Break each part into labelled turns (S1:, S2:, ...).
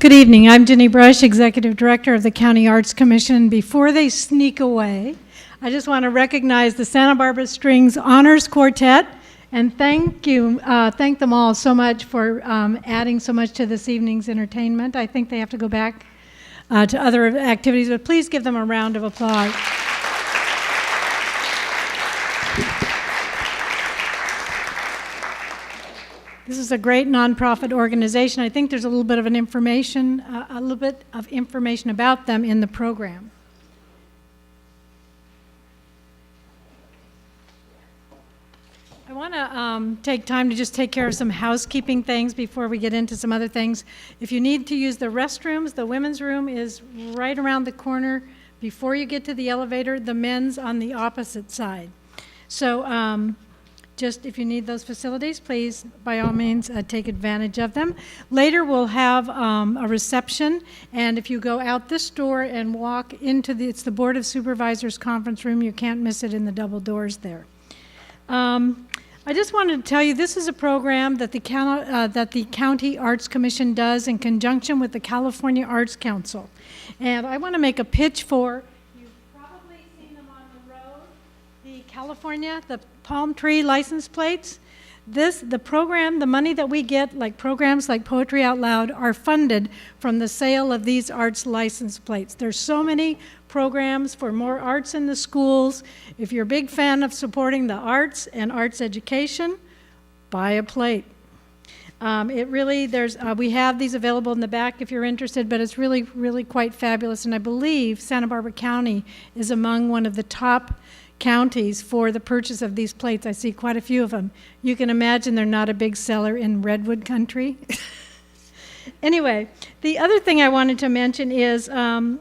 S1: Good evening. I'm Jenny Brush, Executive Director of the County Arts Commission. Before they sneak away, I just want to recognize the Santa Barbara Strings Honors Quartet and thank them all so much for adding so much to this evening's entertainment. I think they have to go back to other activities, but please give them a round of applause. This is a great nonprofit organization. I think there's a little bit of information about them in the program. I want to take time to just take care of some housekeeping things before we get into some other things. If you need to use the restrooms, the women's room is right around the corner before you get to the elevator. The men's on the opposite side. So just if you need those facilities, please, by all means, take advantage of them. Later, we'll have a reception, and if you go out this door and walk into it's the Board of Supervisors conference room, you can't miss it in the double doors there. I just wanted to tell you this is a program that the County Arts Commission does in conjunction with the California Arts Council. And I want to make a pitch for, you've probably seen them on the road, the California, the palm tree license plates. The program, the money that we get, like programs like Poetry Out Loud, are funded from the sale of these arts license plates. There's so many programs for more arts in the schools. If you're a big fan of supporting the arts and arts education, buy a plate. We have these available in the back if you're interested, but it's really, really quite fabulous. And I believe Santa Barbara County is among one of the top counties for the purchase of these plates. I see quite a few of them. You can imagine they're not a big seller in Redwood country. Anyway, the other thing I wanted to mention is a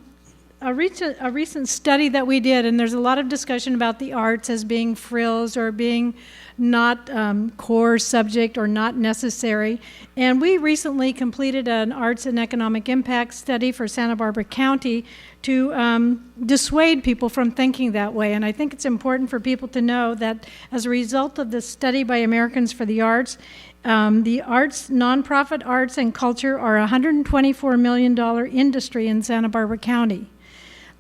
S1: recent study that we did, and there's a lot of discussion about the arts as being frills or being not core subject or not necessary. And we recently completed an arts and economic impact study for Santa Barbara County to dissuade people from thinking that way. And I think it's important for people to know that as a result of this study by Americans for the Arts, nonprofit arts and culture are a $124 million industry in Santa Barbara County.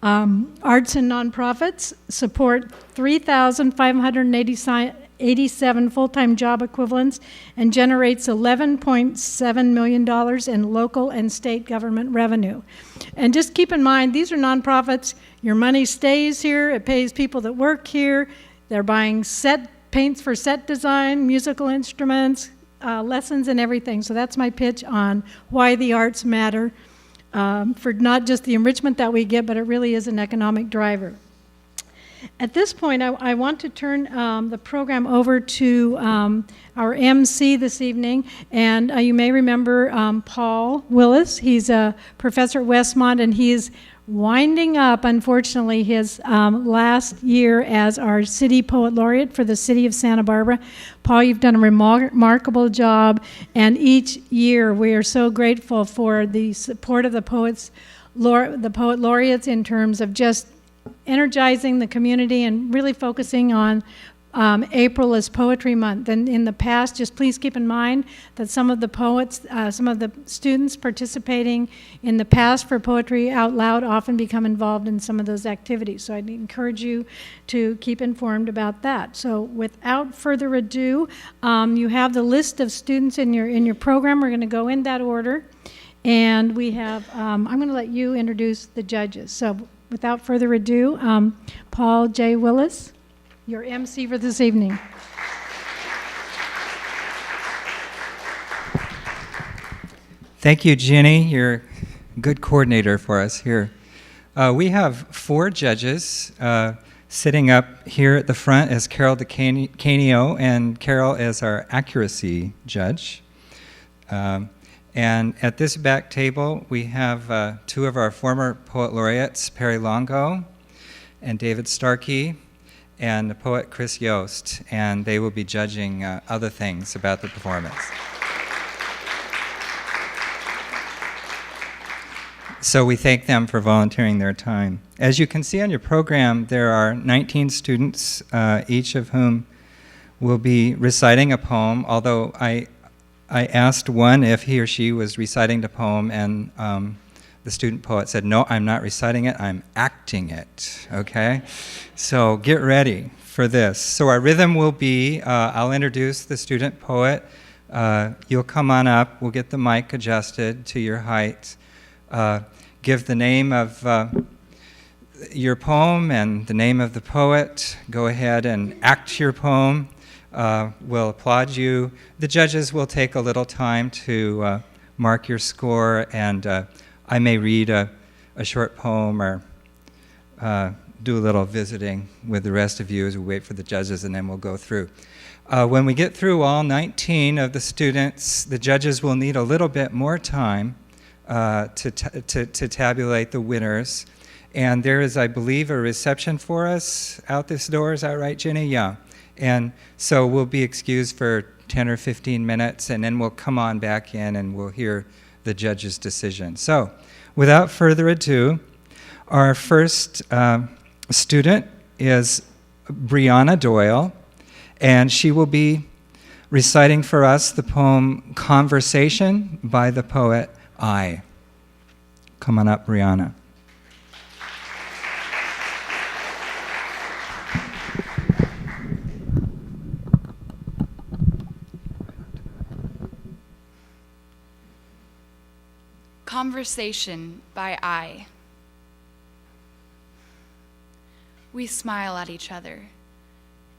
S1: Arts and nonprofits support 3,587 full-time job equivalents and generates $11.7 million in local and state government revenue. And just keep in mind, these are nonprofits. Your money stays here. It pays people that work here. They're buying paints for set design, musical instruments, lessons and everything. So that's my pitch on why the arts matter. For not just the enrichment that we get, but it really is an economic driver. At this point, I want to turn the program over to our MC this evening, and you may remember Paul Willis. He's a professor at Westmont, and he is winding up, unfortunately, his last year as our City Poet Laureate for the City of Santa Barbara. Paul, you've done a remarkable job, and each year we are so grateful for the support of the Poet Laureates in terms of just energizing the community and really focusing on April as Poetry Month. And in the past, just please keep in mind that some of the poets, some of the students participating in the past for Poetry Out Loud often become involved in some of those activities. So I'd encourage you to keep informed about that. So without further ado, you have the list of students in your program. We're going to go in that order. And we have, I'm going to let you introduce the judges. So without further ado, Paul J. Willis, your MC for this evening.
S2: Thank you, Jenny. You're a good coordinator for us here. We have 4 judges sitting up here at the front as Carol DeCanio, and Carol is our accuracy judge. And at this back table, we have 2 of our former poet laureates, Perry Longo and David Starkey, and the poet Chris Yost, and they will be judging other things about the performance. So we thank them for volunteering their time. As you can see on your program, there are 19 students, each of whom will be reciting a poem, although I I asked one if he or she was reciting the poem, and the student poet said, "No, I'm not reciting it, I'm acting it," okay? So get ready for this. So our rhythm will be, I'll introduce the student poet. You'll come on up, we'll get the mic adjusted to your height. Give the name of your poem and the name of the poet. Go ahead and act your poem. We'll applaud you. The judges will take a little time to mark your score, and I may read a short poem or do a little visiting with the rest of you as we wait for the judges, and then we'll go through. When we get through all 19 of the students, the judges will need a little bit more time to tabulate the winners. And there is, I believe, a reception for us out this door. Is that right, Jenny? Yeah. And so we'll be excused for 10 or 15 minutes, and then we'll come on back in and we'll hear the judge's decision. So without further ado, our first student is Brianna Doyle, and she will be reciting for us the poem Conversation by the poet I. Come on up, Brianna.
S3: Conversation by I. We smile at each other,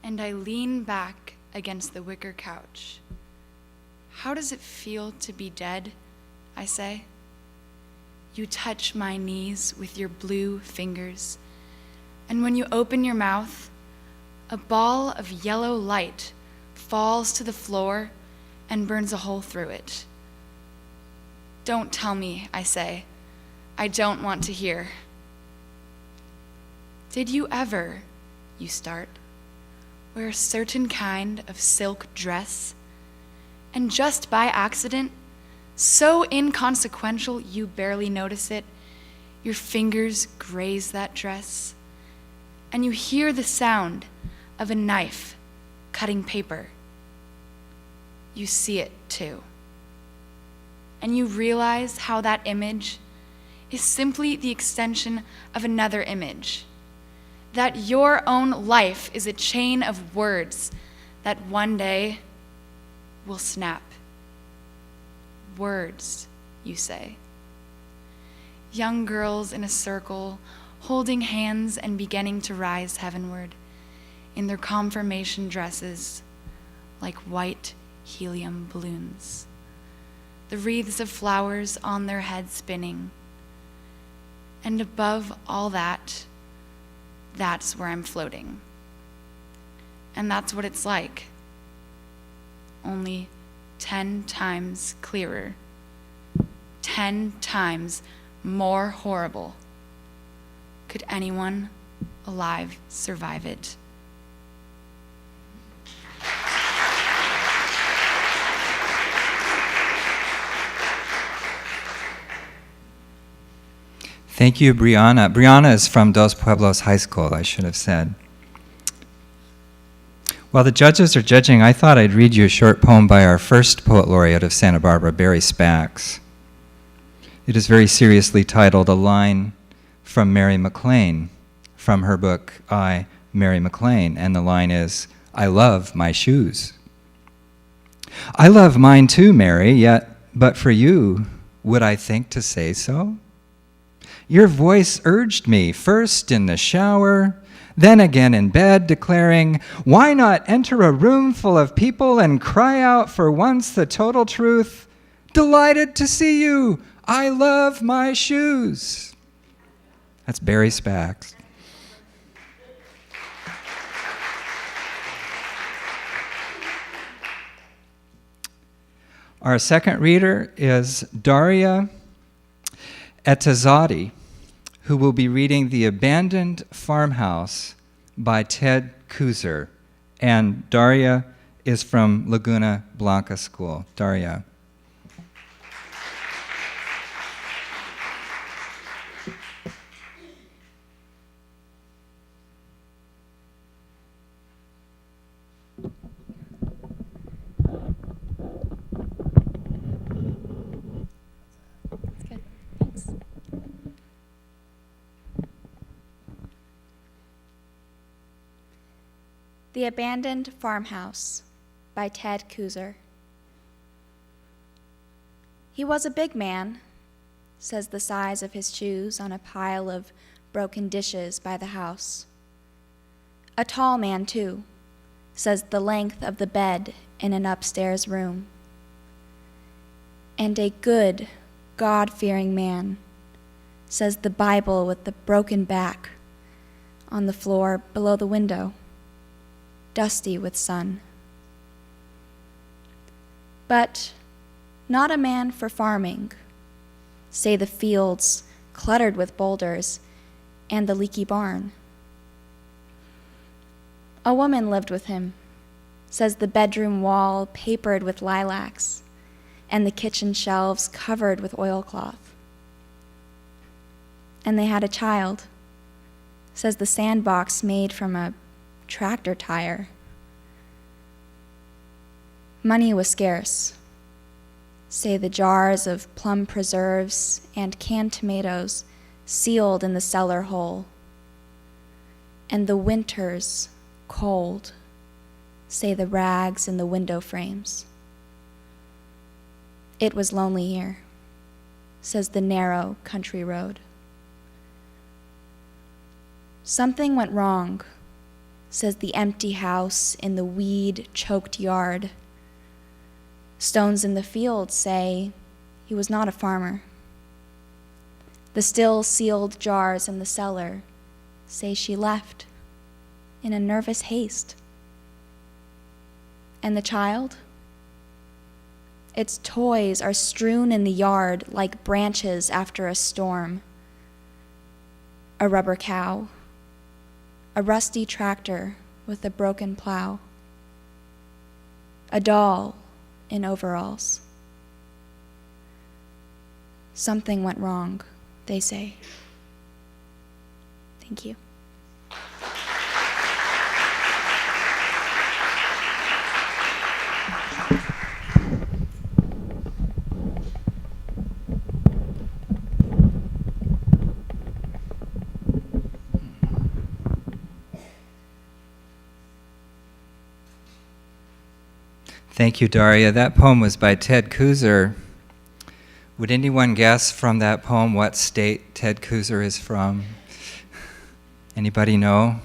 S3: and I lean back against the wicker couch. How does it feel to be dead? I say. You touch my knees with your blue fingers, and when you open your mouth, a ball of yellow light falls to the floor and burns a hole through it. Don't tell me, I say. I don't want to hear. Did you ever, you start, wear a certain kind of silk dress, and just by accident, so inconsequential you barely notice it, your fingers graze that dress, and you hear the sound of a knife cutting paper. You see it too. And you realize how that image is simply the extension of another image. That your own life is a chain of words that one day will snap. Words, you say. Young girls in a circle, holding hands and beginning to rise heavenward in their confirmation dresses like white helium balloons. The wreaths of flowers on their heads spinning. And above all that, that's where I'm floating. And that's what it's like. Only 10 times clearer. 10 times more horrible. Could anyone alive survive it?
S2: Thank you, Brianna. Brianna is from Dos Pueblos High School, I should have said. While the judges are judging, I thought I'd read you a short poem by our first poet laureate of Santa Barbara, Barry Spax. It is very seriously titled A Line from Mary McLean, from her book, I, Mary McLean, and the line is, I love my shoes. I love mine too, Mary, yet, but for you, would I think to say so? Your voice urged me, first in the shower, then again in bed, declaring, why not enter a room full of people and cry out for once the total truth? Delighted to see you. I love my shoes. That's Barry Spax. Our second reader is Daria Etazadi, who will be reading The Abandoned Farmhouse by Ted Kuzer. And Daria is from Laguna Blanca School. Daria.
S4: The Abandoned Farmhouse by Ted Kooser. He was a big man, says the size of his shoes on a pile of broken dishes by the house. A tall man, too, says the length of the bed in an upstairs room. And a good, God-fearing man, says the Bible with the broken back on the floor below the window, dusty with sun. But not a man for farming, say the fields cluttered with boulders and the leaky barn. A woman lived with him, says the bedroom wall papered with lilacs and the kitchen shelves covered with oilcloth. And they had a child, says the sandbox made from a tractor tire. Money was scarce, say the jars of plum preserves and canned tomatoes sealed in the cellar hole. And the winters cold, say the rags in the window frames. It was lonely here, says the narrow country road. Something went wrong, says the empty house in the weed-choked yard. Stones in the field say he was not a farmer. The still sealed jars in the cellar say she left in a nervous haste. And the child? Its toys are strewn in the yard like branches after a storm. A rubber cow, a rusty tractor with a broken plow, a doll in overalls. Something went wrong, they say. Thank you.
S2: Thank you, Daria. That poem was by Ted Kooser. Would anyone guess from that poem what state Ted Kooser is from? Anybody know?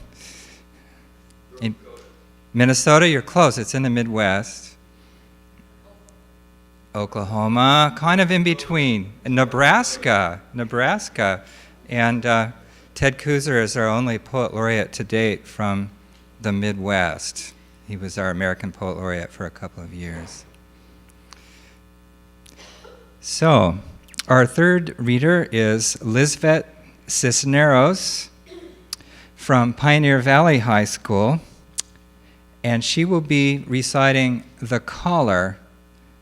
S2: In Minnesota, you're close. It's in the Midwest. Oklahoma, kind of in between. Nebraska. And Ted Kooser is our only poet laureate to date from the Midwest. He was our American Poet Laureate for a couple of years. So, our third reader is Lisbeth Cisneros from Pioneer Valley High School, and she will be reciting The Caller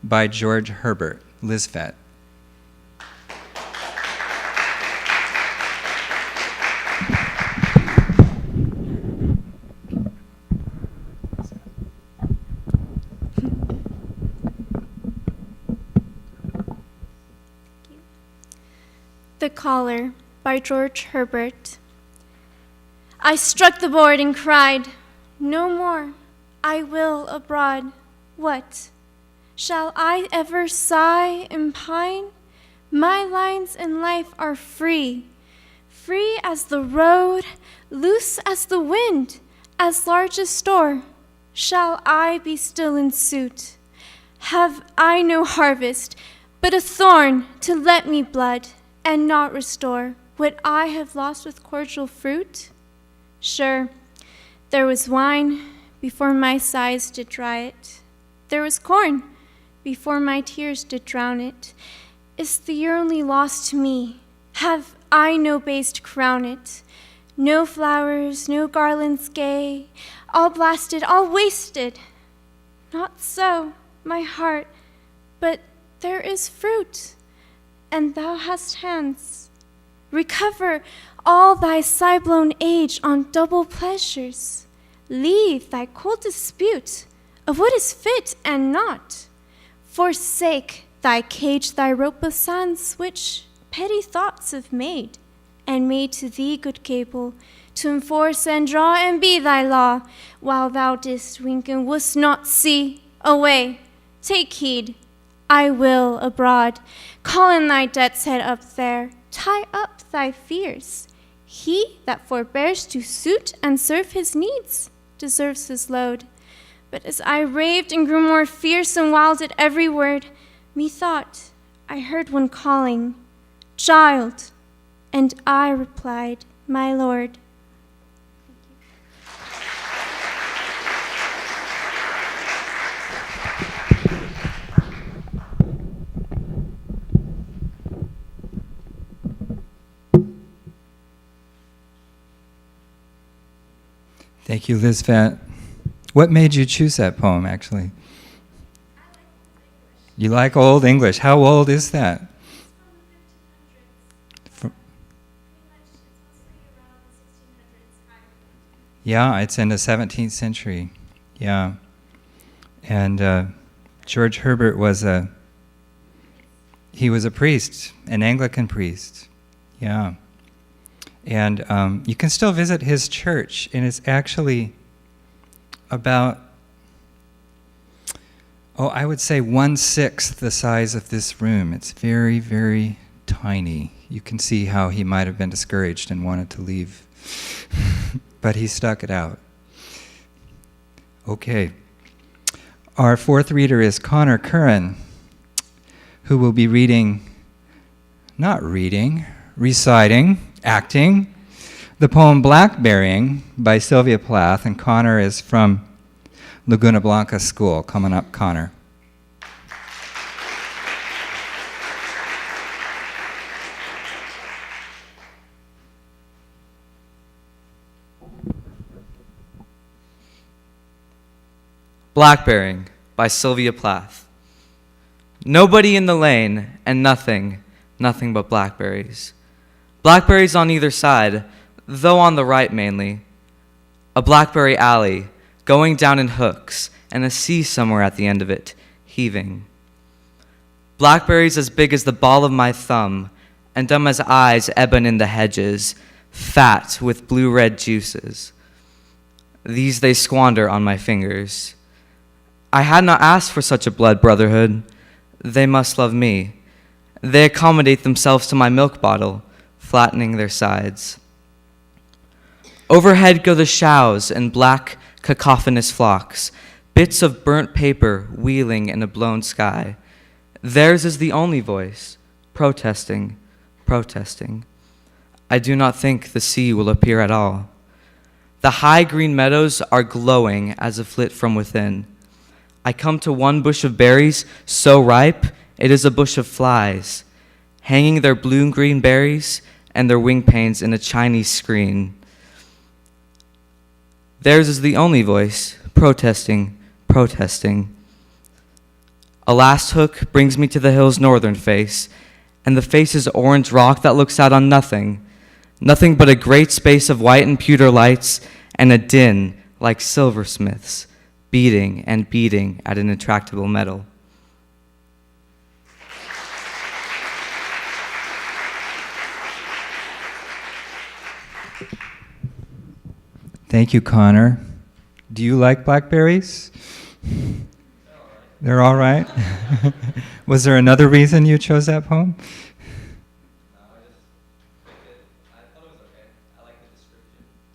S2: by George Herbert. Lisbeth.
S5: The Caller by George Herbert. I struck the board and cried, no more, I will abroad. What? Shall I ever sigh and pine? My lines in life are free, free as the road, loose as the wind, as large as store. Shall I be still in suit? Have I no harvest, but a thorn to let me blood, and not restore what I have lost with cordial fruit? Sure, there was wine before my sighs did dry it. There was corn before my tears did drown it. Is the year only lost to me? Have I no bays to crown it? No flowers, no garlands gay, all blasted, all wasted. Not so, my heart, but there is fruit. And thou hast hands. Recover all thy sigh-blown age on double pleasures. Leave thy cold dispute of what is fit and not. Forsake thy cage, thy rope of sands, which petty thoughts have made, and made to thee, good cable, to enforce and draw and be thy law, while thou didst wink and wouldst not see. Away, take heed, I will abroad. Call in thy death's head up there, tie up thy fears. He that forbears to suit and serve his needs deserves his load. But as I raved and grew more fierce and wild at every word, methought I heard one calling, "Child," and I replied, "My Lord."
S2: Thank you, Lizvet. What made you choose that poem, actually? You like Old English. How old is that? Yeah, it's in the 17th century. Yeah. And George Herbert was a priest, an Anglican priest. Yeah. And you can still visit his church, and it's actually about, I would say 1/6 the size of this room. It's very, very tiny. You can see how he might have been discouraged and wanted to leave. But he stuck it out. Okay. Our fourth reader is Connor Curran, who will be reciting, acting, the poem Blackberrying by Sylvia Plath, and Connor is from Laguna Blanca School. Coming up, Connor.
S6: Blackberrying by Sylvia Plath. Nobody in the lane, and nothing but blackberries. Blackberries on either side, though on the right mainly. A blackberry alley, going down in hooks, and a sea somewhere at the end of it, heaving. Blackberries as big as the ball of my thumb, and dumb as eyes ebon in the hedges, fat with blue-red juices. These they squander on my fingers. I had not asked for such a blood brotherhood. They must love me. They accommodate themselves to my milk bottle, flattening their sides. Overhead go the shows in black, cacophonous flocks, bits of burnt paper wheeling in a blown sky. Theirs is the only voice, protesting, protesting. I do not think the sea will appear at all. The high green meadows are glowing as if lit from within. I come to one bush of berries so ripe it is a bush of flies, hanging their blue-green berries and their wing panes in a Chinese screen. Theirs is the only voice, protesting, protesting. A last hook brings me to the hill's northern face, and the face is orange rock that looks out on nothing, nothing but a great space of white and pewter lights and a din like silversmiths, beating and beating at an intractable metal.
S2: Thank you, Connor. Do you like blackberries? They're all right? Was there another reason you chose that poem?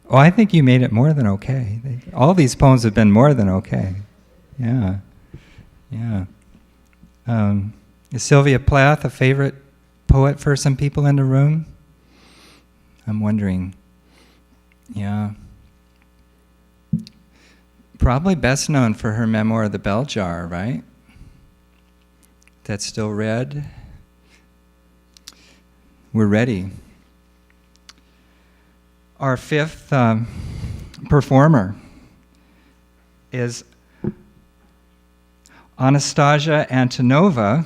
S2: Oh, I think you made it more than okay. All these poems have been more than okay. Yeah. Yeah. Is Sylvia Plath a favorite poet for some people in the room? I'm wondering. Yeah. Probably best known for her memoir, The Bell Jar, right? That's still read. We're ready. Our fifth performer is Anastasia Antonova,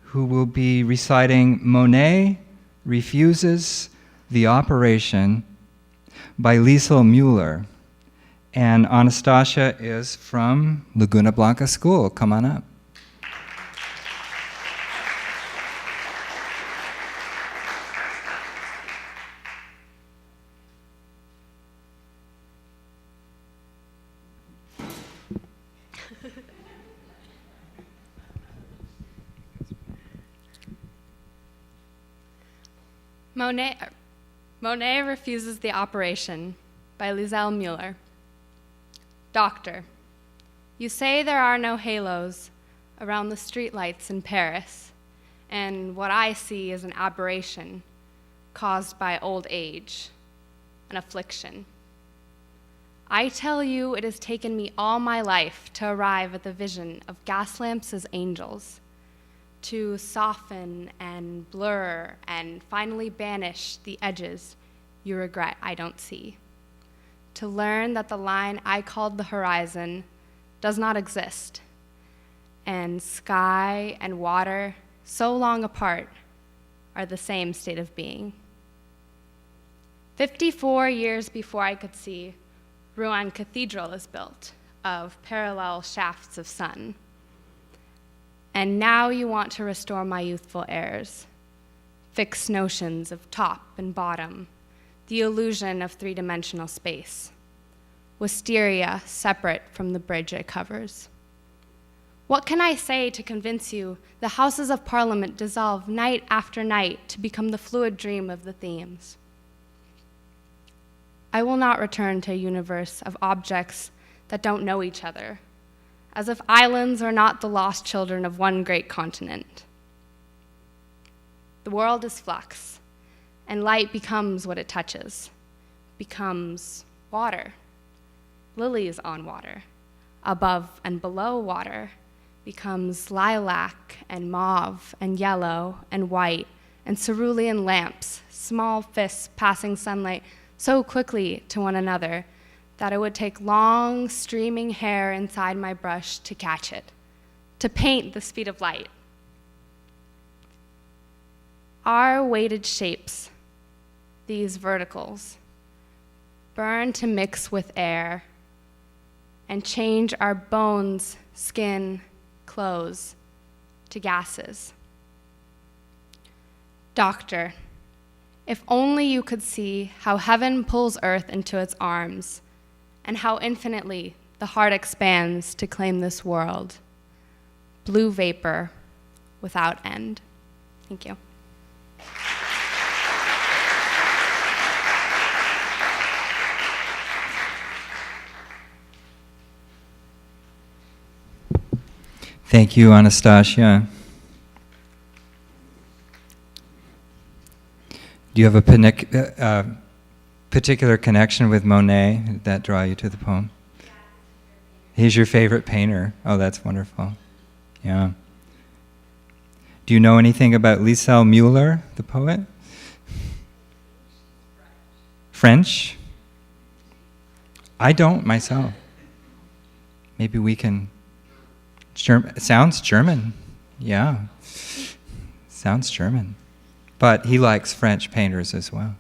S2: who will be reciting Monet Refuses the Operation by Liesl Mueller. And Anastasia is from Laguna Blanca School. Come on up.
S7: Monet Refuses the Operation by Liselle Mueller. Doctor, you say there are no halos around the streetlights in Paris, and what I see is an aberration caused by old age, an affliction. I tell you, it has taken me all my life to arrive at the vision of gas lamps as angels, to soften and blur and finally banish the edges you regret I don't see, to learn that the line I called the horizon does not exist, and sky and water, so long apart, are the same state of being. 54 years before I could see, Rouen Cathedral is built of parallel shafts of sun. And now you want to restore my youthful airs, fixed notions of top and bottom, the illusion of three-dimensional space, wisteria separate from the bridge it covers. What can I say to convince you the Houses of Parliament dissolve night after night to become the fluid dream of the themes? I will not return to a universe of objects that don't know each other, as if islands are not the lost children of one great continent. The world is flux, and light becomes what it touches, becomes water. Lilies on water, above and below water, becomes lilac and mauve and yellow and white and cerulean lamps, small fists passing sunlight so quickly to one another that it would take long, streaming hair inside my brush to catch it, to paint the speed of light. Our weighted shapes, these verticals, burn to mix with air and change our bones, skin, clothes to gases. Doctor, if only you could see how heaven pulls earth into its arms and how infinitely the heart expands to claim this world. Blue vapor without end. Thank you.
S2: Thank you, Anastasia. Do you have a particular connection with Monet? Did that draw you to the poem? He's your favorite painter. Oh, that's wonderful. Yeah. Do you know anything about Liselle Mueller, the poet? French? I don't myself. Maybe we can... sounds German. Yeah. Sounds German. But he likes French painters as well.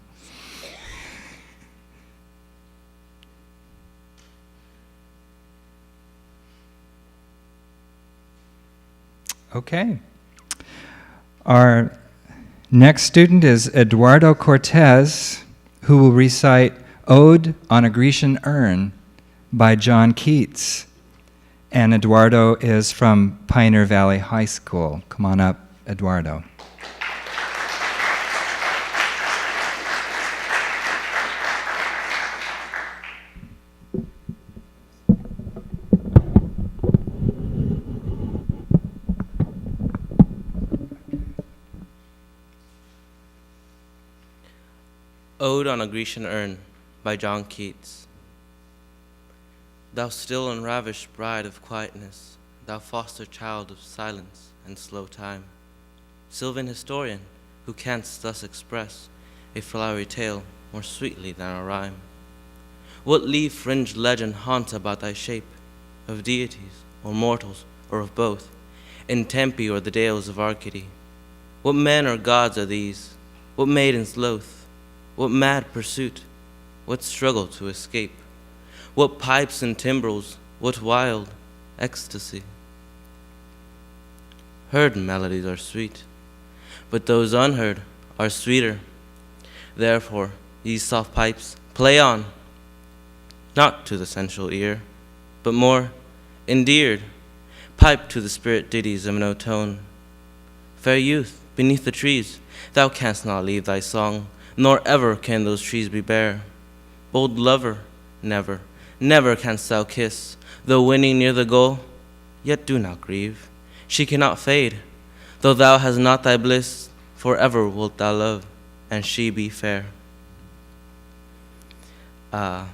S2: Okay. Our next student is Eduardo Cortez, who will recite Ode on a Grecian Urn by John Keats. And Eduardo is from Pioneer Valley High School. Come on up, Eduardo.
S8: Ode on a Grecian Urn by John Keats. Thou still and ravished bride of quietness, thou foster child of silence and slow time, sylvan historian, who canst thus express a flowery tale more sweetly than a rhyme. What leaf-fringed legend haunts about thy shape, of deities, or mortals, or of both, in Tempe or the dales of Arcady? What men or gods are these? What maidens loath? What mad pursuit? What struggle to escape? What pipes and timbrels? What wild ecstasy? Heard melodies are sweet, but those unheard are sweeter. Therefore, these soft pipes play on, not to the sensual ear, but more endeared, pipe to the spirit ditties of no tone. Fair youth, beneath the trees, thou canst not leave thy song, nor ever can those trees be bare. Bold lover, never, never canst thou kiss, though winning near the goal, yet do not grieve. She cannot fade, though thou hast not thy bliss, forever wilt thou love, and she be fair. Ah,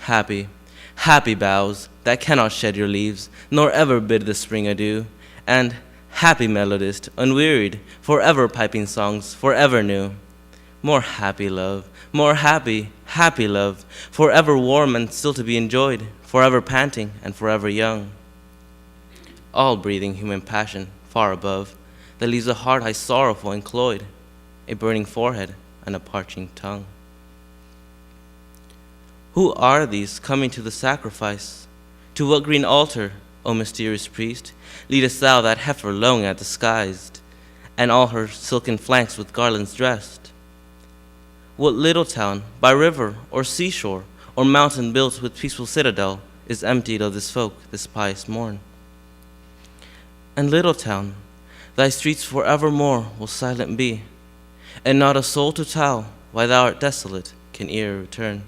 S8: happy, happy boughs that cannot shed your leaves, nor ever bid the spring adieu, and happy melodist, unwearied, forever piping songs, forever new. More happy love, more happy, happy love, forever warm and still to be enjoyed, forever panting and forever young. All breathing human passion far above, that leaves a heart high sorrowful and cloyed, a burning forehead and a parching tongue. Who are these coming to the sacrifice? To what green altar, O mysterious priest, leadest thou that heifer lone and disguised, and all her silken flanks with garlands dressed? What little town, by river or seashore, or mountain built with peaceful citadel, is emptied of this folk this pious morn? And little town, thy streets forevermore will silent be, and not a soul to tell why thou art desolate can e'er return.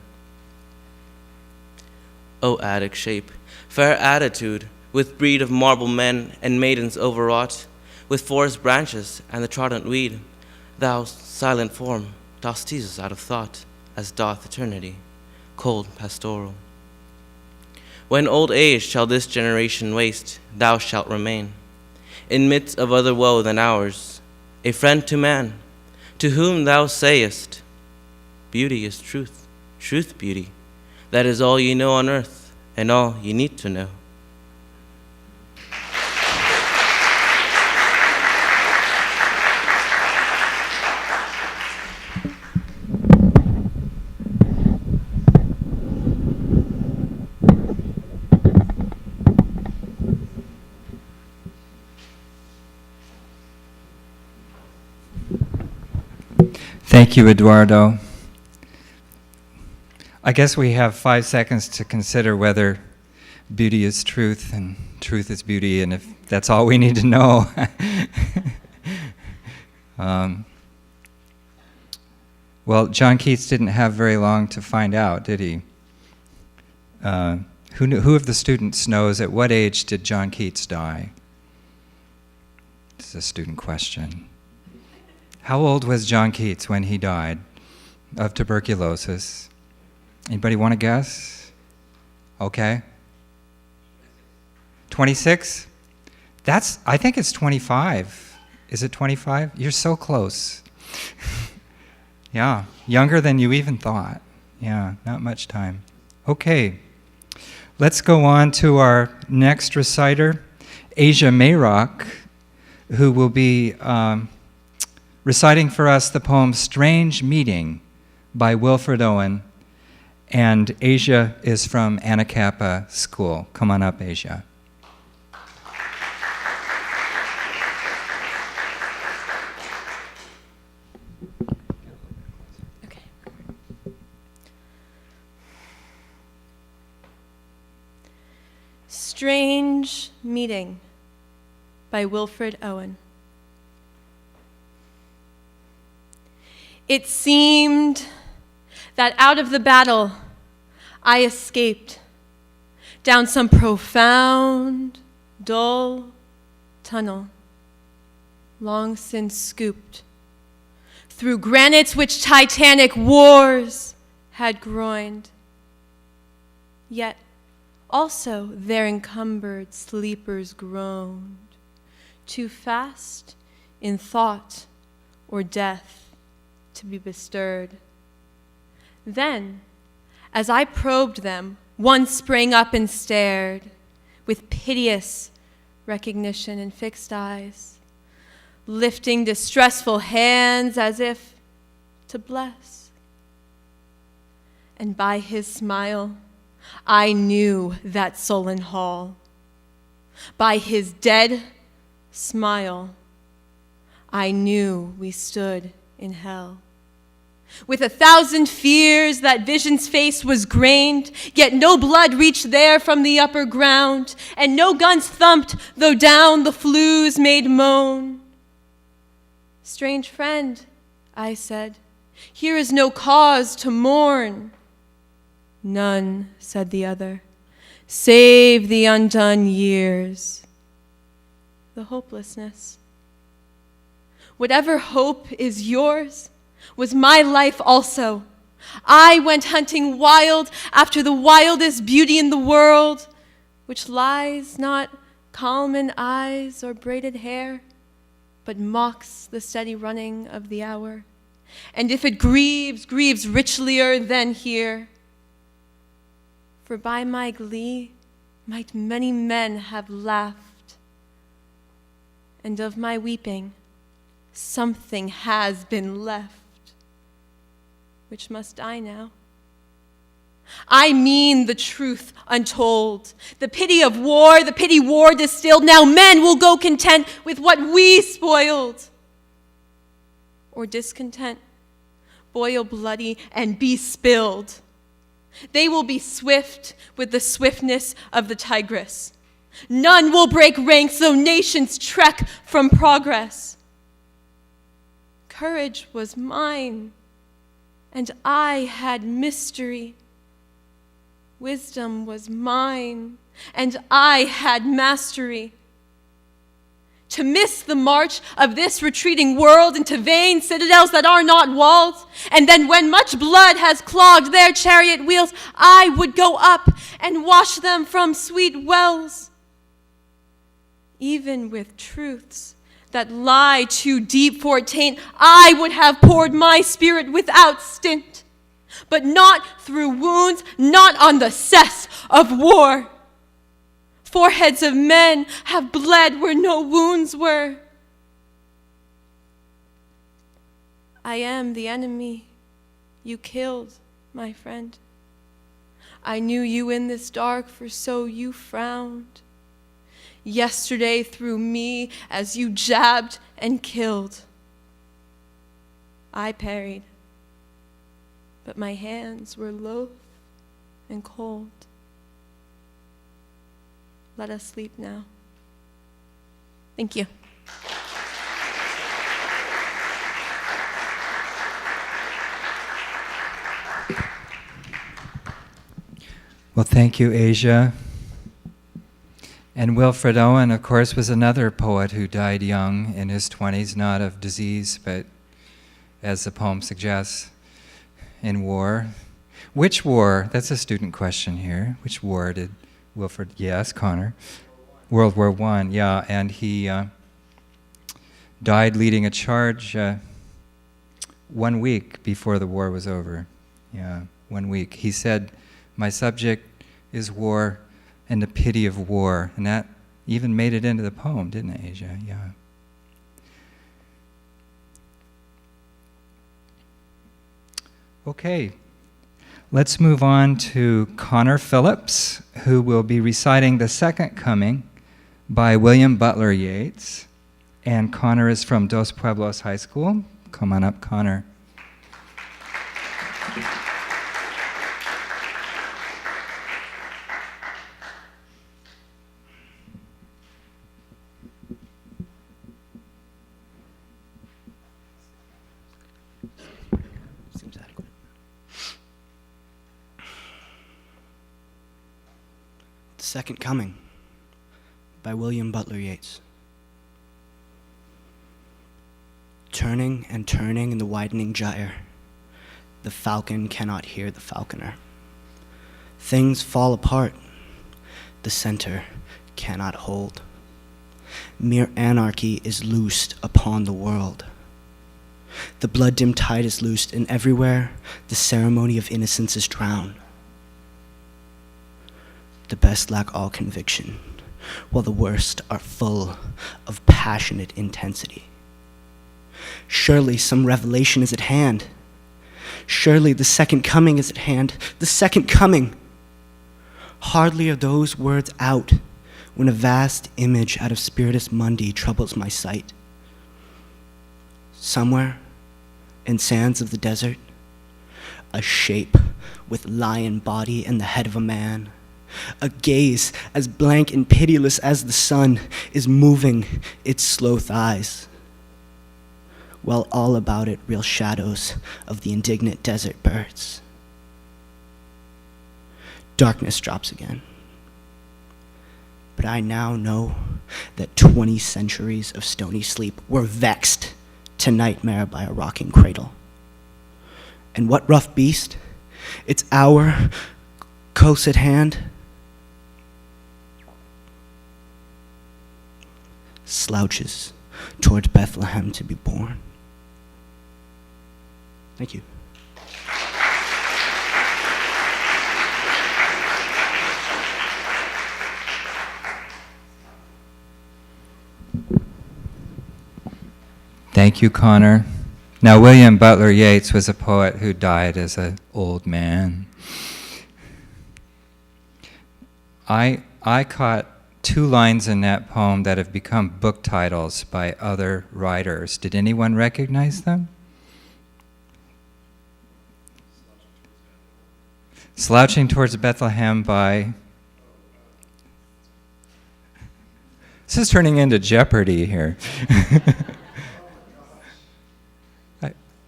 S8: O Attic shape, fair attitude, with breed of marble men and maidens overwrought, with forest branches and the trodden weed, thou silent form dost tease us out of thought, as doth eternity, cold pastoral. When old age shall this generation waste, thou shalt remain, in midst of other woe than ours, a friend to man, to whom thou sayest, beauty is truth, truth beauty, that is all you know on earth, and all you need to know.
S2: Thank you, Eduardo. I guess we have 5 seconds to consider whether beauty is truth and truth is beauty, and if that's all we need to know. Well, John Keats didn't have very long to find out, did he? Who of the students knows at what age did John Keats die? It's a student question. How old was John Keats when he died of tuberculosis? Anybody want to guess? Okay. 26? I think it's 25. Is it 25? You're so close. Yeah, younger than you even thought. Yeah, not much time. Okay, let's go on to our next reciter, Asia Mayrock, who will be reciting for us the poem Strange Meeting by Wilfred Owen. And Asia is from Anacapa School. Come on up, Asia.
S9: Okay. Strange Meeting by Wilfred Owen. It seemed that out of the battle I escaped down some profound, dull tunnel, long since scooped, through granites which titanic wars had groined. Yet also their encumbered sleepers groaned, too fast in thought or death to be bestirred. Then, as I probed them, one sprang up and stared with piteous recognition and fixed eyes, lifting distressful hands as if to bless. And by his smile, I knew that sullen hall. By his dead smile, I knew we stood in hell. With 1,000 fears that vision's face was grained, yet no blood reached there from the upper ground, and no guns thumped, though down the flues made moan. Strange friend, I said, here is no cause to mourn. None, said the other, save the undone years, the hopelessness. Whatever hope is yours was my life also. I went hunting wild after the wildest beauty in the world, which lies not calm in eyes or braided hair, but mocks the steady running of the hour. And if it grieves, grieves richlier than here. For by my glee might many men have laughed, and of my weeping something has been left, which must die now. I mean the truth untold, the pity of war, the pity war distilled. Now men will go content with what we spoiled, or discontent, boil bloody and be spilled. They will be swift with the swiftness of the tigress. None will break ranks, though nations trek from progress. Courage was mine, and I had mystery. Wisdom was mine, and I had mastery. To miss the march of this retreating world into vain citadels that are not walls, and then when much blood has clogged their chariot wheels, I would go up and wash them from sweet wells. Even with truths that lie too deep for taint, I would have poured my spirit without stint, but not through wounds, not on the cess of war. Foreheads of men have bled where no wounds were. I am the enemy you killed, my friend. I knew you in this dark, for so you frowned yesterday through me as you jabbed and killed. I parried, but my hands were loath and cold. Let us sleep now. Thank you.
S2: Well, thank you, Asia. And Wilfred Owen, of course, was another poet who died young in his 20s, not of disease, but, as the poem suggests, in war. Which war? That's a student question here. Which war did Wilfred? Yes, Connor. World War I, yeah. And he died leading a charge 1 week before the war was over. Yeah, 1 week. He said, "My subject is war and the pity of war." And that even made it into the poem, didn't it, Asia? Yeah. Okay. Let's move on to Connor Phillips, who will be reciting The Second Coming by William Butler Yeats. And Connor is from Dos Pueblos High School. Come on up, Connor.
S10: The Second Coming by William Butler Yeats. Turning and turning in the widening gyre, the falcon cannot hear the falconer. Things fall apart, the center cannot hold. Mere anarchy is loosed upon the world. The blood-dimmed tide is loosed, and everywhere the ceremony of innocence is drowned. The best lack all conviction, while the worst are full of passionate intensity. Surely some revelation is at hand. Surely the second coming is at hand. The second coming. Hardly are those words out when a vast image out of Spiritus Mundi troubles my sight. Somewhere in sands of the desert, a shape with lion body and the head of a man, a gaze as blank and pitiless as the sun is moving its slow thighs. Well, all about it, real shadows of the indignant desert birds. Darkness drops again. But I now know that 20 centuries of stony sleep were vexed to nightmare by a rocking cradle. And what rough beast? Its hour close at hand. Slouches towards Bethlehem to be born. Thank you.
S2: Thank you, Connor. Now, William Butler Yeats was a poet who died as an old man. I caught 2 lines in that poem that have become book titles by other writers. Did anyone recognize them? Slouching Towards Bethlehem by... This is turning into Jeopardy here.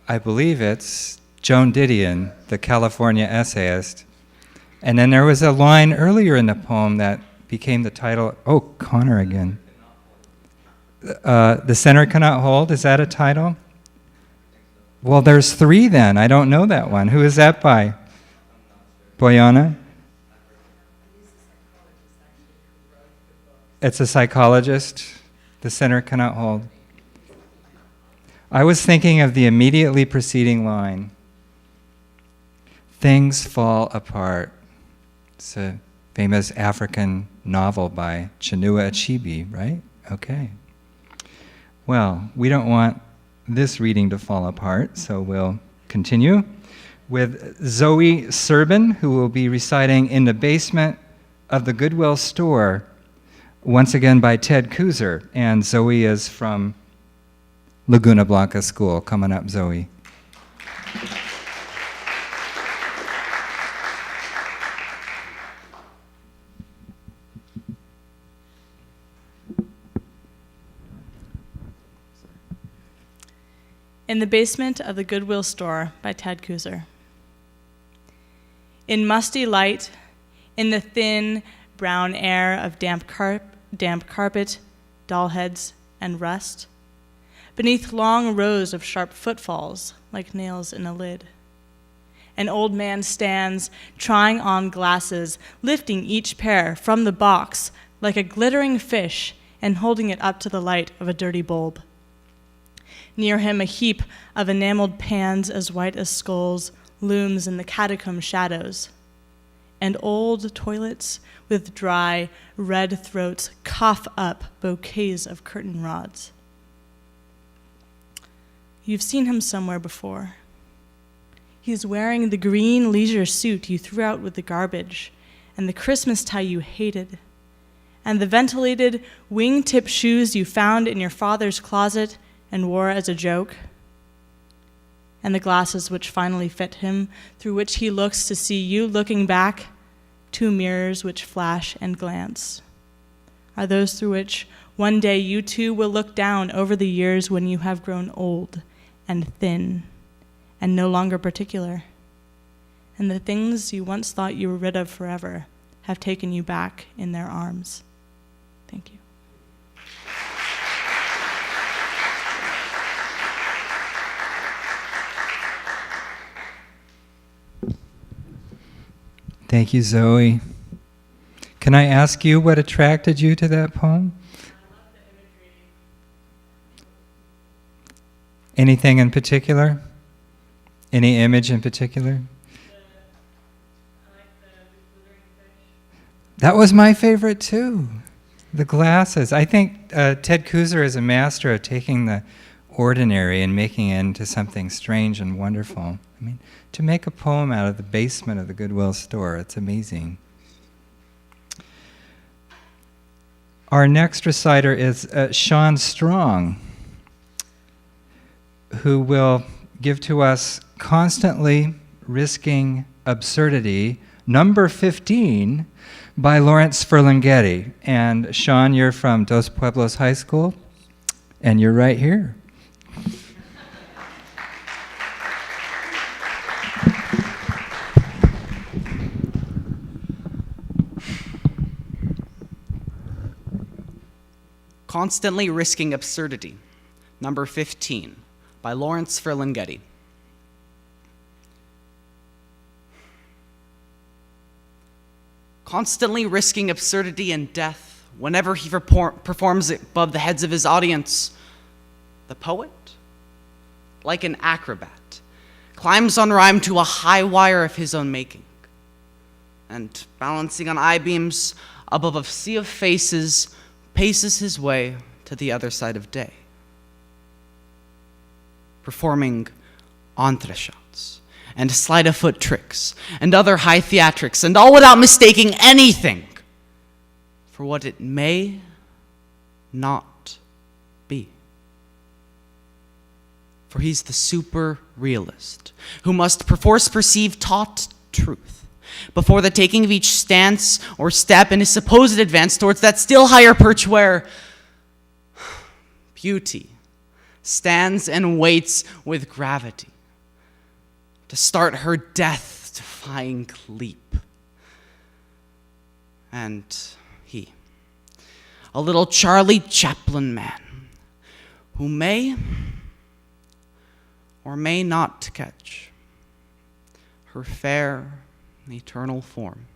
S2: I believe it's Joan Didion, the California essayist. And then there was a line earlier in the poem that became the title. Oh, Connor again. The Center Cannot Hold, is that a title? Well, there's 3 then. I don't know that one. Who is that by? Boyana? It's a psychologist. The Center Cannot Hold. I was thinking of the immediately preceding line. Things Fall Apart. It's a famous African novel by Chinua Achebe, right? Okay. Well, we don't want this reading to fall apart, so we'll continue with Zoe Serbin, who will be reciting In the Basement of the Goodwill Store, once again by Ted Kuzer. And Zoe is from Laguna Blanca School. Coming up, Zoe.
S11: In the Basement of the Goodwill Store by Ted Kuzer. In musty light, in the thin, brown air of damp carpet, doll heads, and rust, beneath long rows of sharp footfalls like nails in a lid. An old man stands, trying on glasses, lifting each pair from the box like a glittering fish and holding it up to the light of a dirty bulb. Near him, a heap of enameled pans as white as skulls looms in the catacomb shadows, and old toilets with dry, red throats cough up bouquets of curtain rods. You've seen him somewhere before. He's wearing the green leisure suit you threw out with the garbage, and the Christmas tie you hated, and the ventilated wing-tip shoes you found in your father's closet and wore as a joke, and the glasses which finally fit him, through which he looks to see you looking back, 2 mirrors which flash and glance, are those through which one day you too will look down over the years when you have grown old and thin and no longer particular, and the things you once thought you were rid of forever have taken you back in their arms. Thank you.
S2: Thank you, Zoe. Can I ask you what attracted you to that poem? Anything in particular? Any image in particular? That was my favorite too. The glasses. I think Ted Kuzer is a master of taking the ordinary and making it into something strange and wonderful. I mean, to make a poem out of the basement of the Goodwill Store, it's amazing. Our next reciter is Sean Strong, who will give to us Constantly Risking Absurdity, number 15, by Lawrence Ferlinghetti. And Sean, you're from Dos Pueblos High School, and you're right here.
S12: Constantly Risking Absurdity, number 15, by Lawrence Ferlinghetti. Constantly risking absurdity and death whenever he performs it above the heads of his audience, the poet, like an acrobat, climbs on rhyme to a high wire of his own making, and balancing on I-beams above a sea of faces, paces his way to the other side of day, performing entreshots and sleight-of-foot tricks and other high theatrics, and all without mistaking anything for what it may not be. For he's the super realist who must perforce perceive taught truth before the taking of each stance or step in his supposed advance towards that still higher perch where beauty stands and waits with gravity to start her death-defying leap. And he, a little Charlie Chaplin man, who may or may not catch her fair eternal form,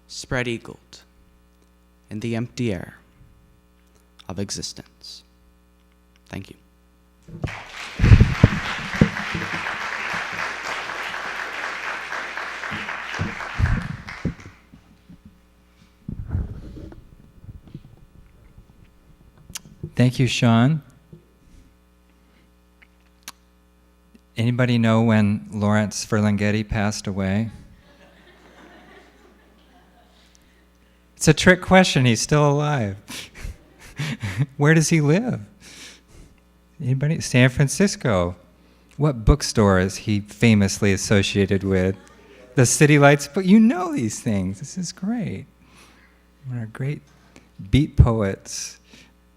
S12: spread-eagled in the empty air of existence. Thank you.
S2: Thank you, Sean. Anybody know when Lawrence Ferlinghetti passed away? It's a trick question. He's still alive. Where does he live? Anybody? San Francisco. What bookstore is he famously associated with? The City Lights book. You know these things. This is great. One of our great beat poets.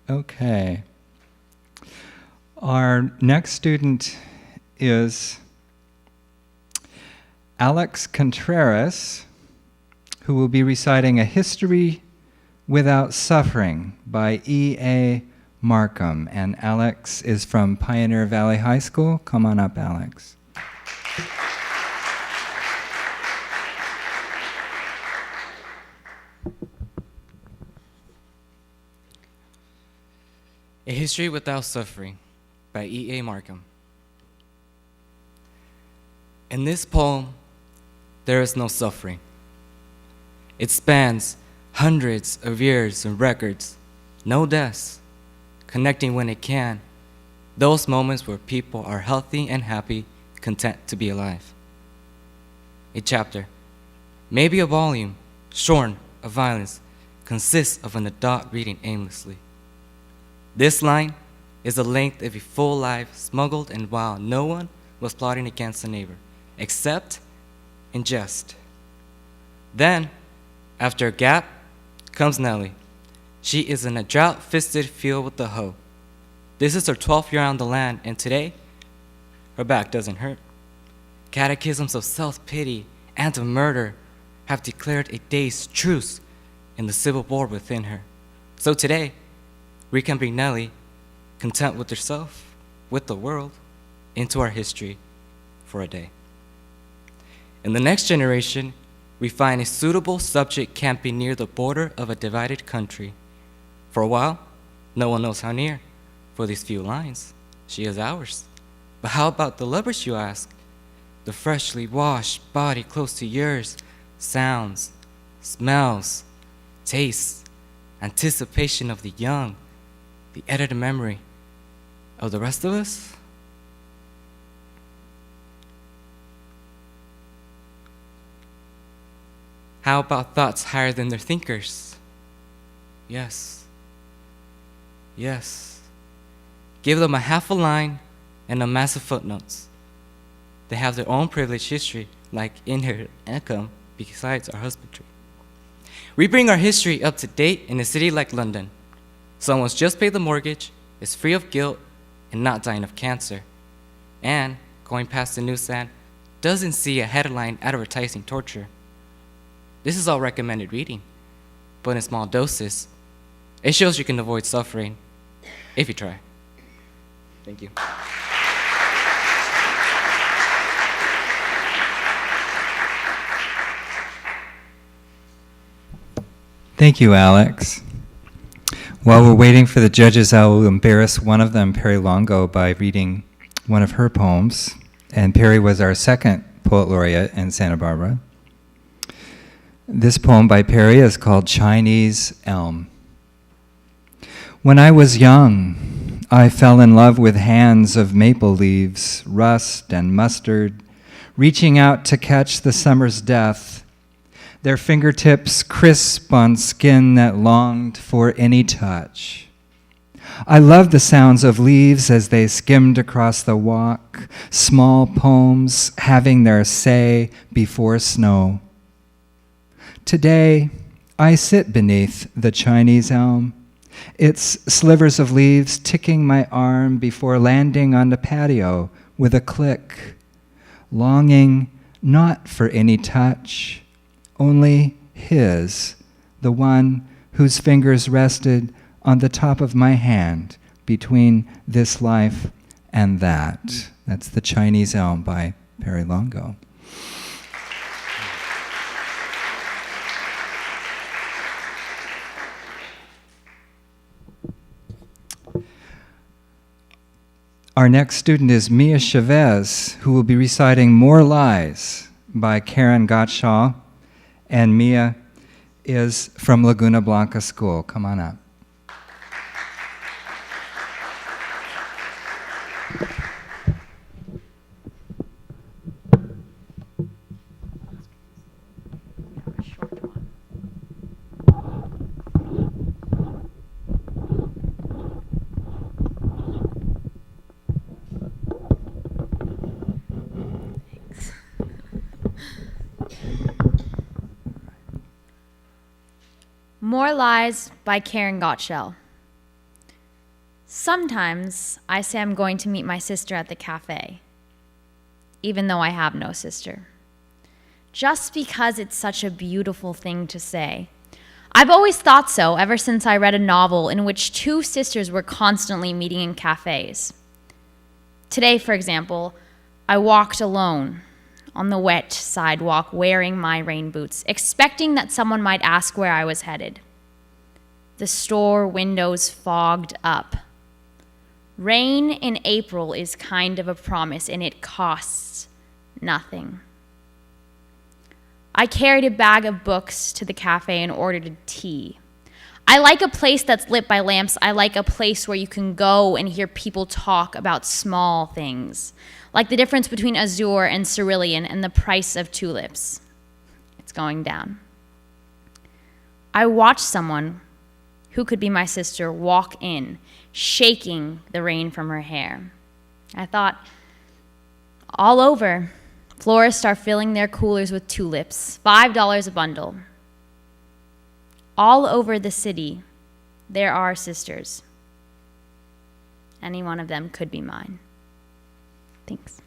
S2: Okay. Our next student is Alex Contreras, who will be reciting A History Without Suffering by E.A. Markham. And Alex is from Pioneer Valley High School. Come on up, Alex.
S13: A History Without Suffering by E.A. Markham. In this poem, there is no suffering. It spans hundreds of years and records, no deaths, connecting when it can, those moments where people are healthy and happy, content to be alive. A chapter, maybe a volume, shorn of violence, consists of an adult reading aimlessly. This line is the length of a full life smuggled in while no one was plotting against a neighbor, except in jest. Then, after a gap, comes Nellie. She is in a drought-fisted field with the hoe. This is her 12th year on the land, and today, her back doesn't hurt. Catechisms of self-pity and of murder have declared a day's truce in the civil war within her. So today, we can bring Nellie, content with herself, with the world, into our history for a day. In the next generation, we find a suitable subject camping near the border of a divided country. For a while, no one knows how near. For these few lines, she is ours. But how about the lovers, you ask? The freshly washed body close to yours, sounds, smells, tastes, anticipation of the young, the edited memory of the rest of us? How about thoughts higher than their thinkers? Yes. Yes. Give them a half a line and a massive footnotes. They have their own privileged history, like inherited income besides our husbandry. We bring our history up to date in a city like London. Someone's just paid the mortgage, is free of guilt, and not dying of cancer. And, going past the newsstand, doesn't see a headline advertising torture. This is all recommended reading, but in small doses, It shows you can avoid suffering if you try. Thank you.
S2: Thank you, Alex. While we're waiting for the judges, I will embarrass one of them, Perry Longo, by reading one of her poems. And Perry was our second poet laureate in Santa Barbara. This poem by Perry is called Chinese Elm. When I was young, I fell in love with hands of maple leaves, rust and mustard, reaching out to catch the summer's death, their fingertips crisp on skin that longed for any touch. I loved the sounds of leaves as they skimmed across the walk, small poems having their say before snow. Today, I sit beneath the Chinese elm, its slivers of leaves ticking my arm before landing on the patio with a click, longing not for any touch, only his, the one whose fingers rested on the top of my hand between this life and that. That's The Chinese Elm by Perry Longo. Our next student is Mia Chavez, who will be reciting More Lies by Karen Gottschall. And Mia is from Laguna Blanca School. Come on up.
S14: More Lies by Karen Gottschall. Sometimes I say I'm going to meet my sister at the cafe, even though I have no sister. Just because it's such a beautiful thing to say. I've always thought so ever since I read a novel in which two sisters were constantly meeting in cafes. Today, for example, I walked alone on the wet sidewalk wearing my rain boots, expecting that someone might ask where I was headed. The store windows fogged up. Rain in April is kind of a promise, and it costs nothing. I carried a bag of books to the cafe and ordered a tea. I like a place that's lit by lamps. I like a place where you can go and hear people talk about small things, like the difference between azure and cerulean and the price of tulips. It's going down. I watched someone who could be my sister walk in, shaking the rain from her hair. I thought, all over, florists are filling their coolers with tulips, $5 a bundle. All over the city, there are sisters. Any one of them could be mine. Thanks.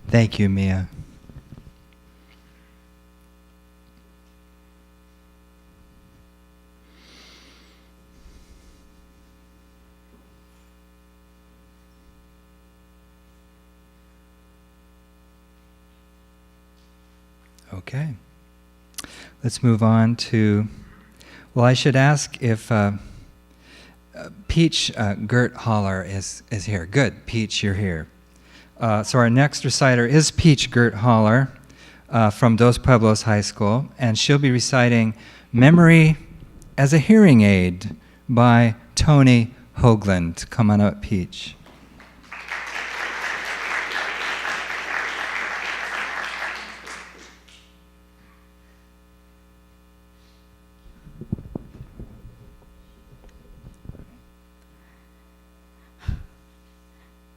S2: Thank you, Mia. Okay. Let's move on to, well, I should ask if Peach Gert Holler is here. Good, Peach, you're here. So our next reciter is Peach Gert Holler from Dos Pueblos High School, and she'll be reciting Memory as a Hearing Aid by Tony Hoagland. Come on up, Peach.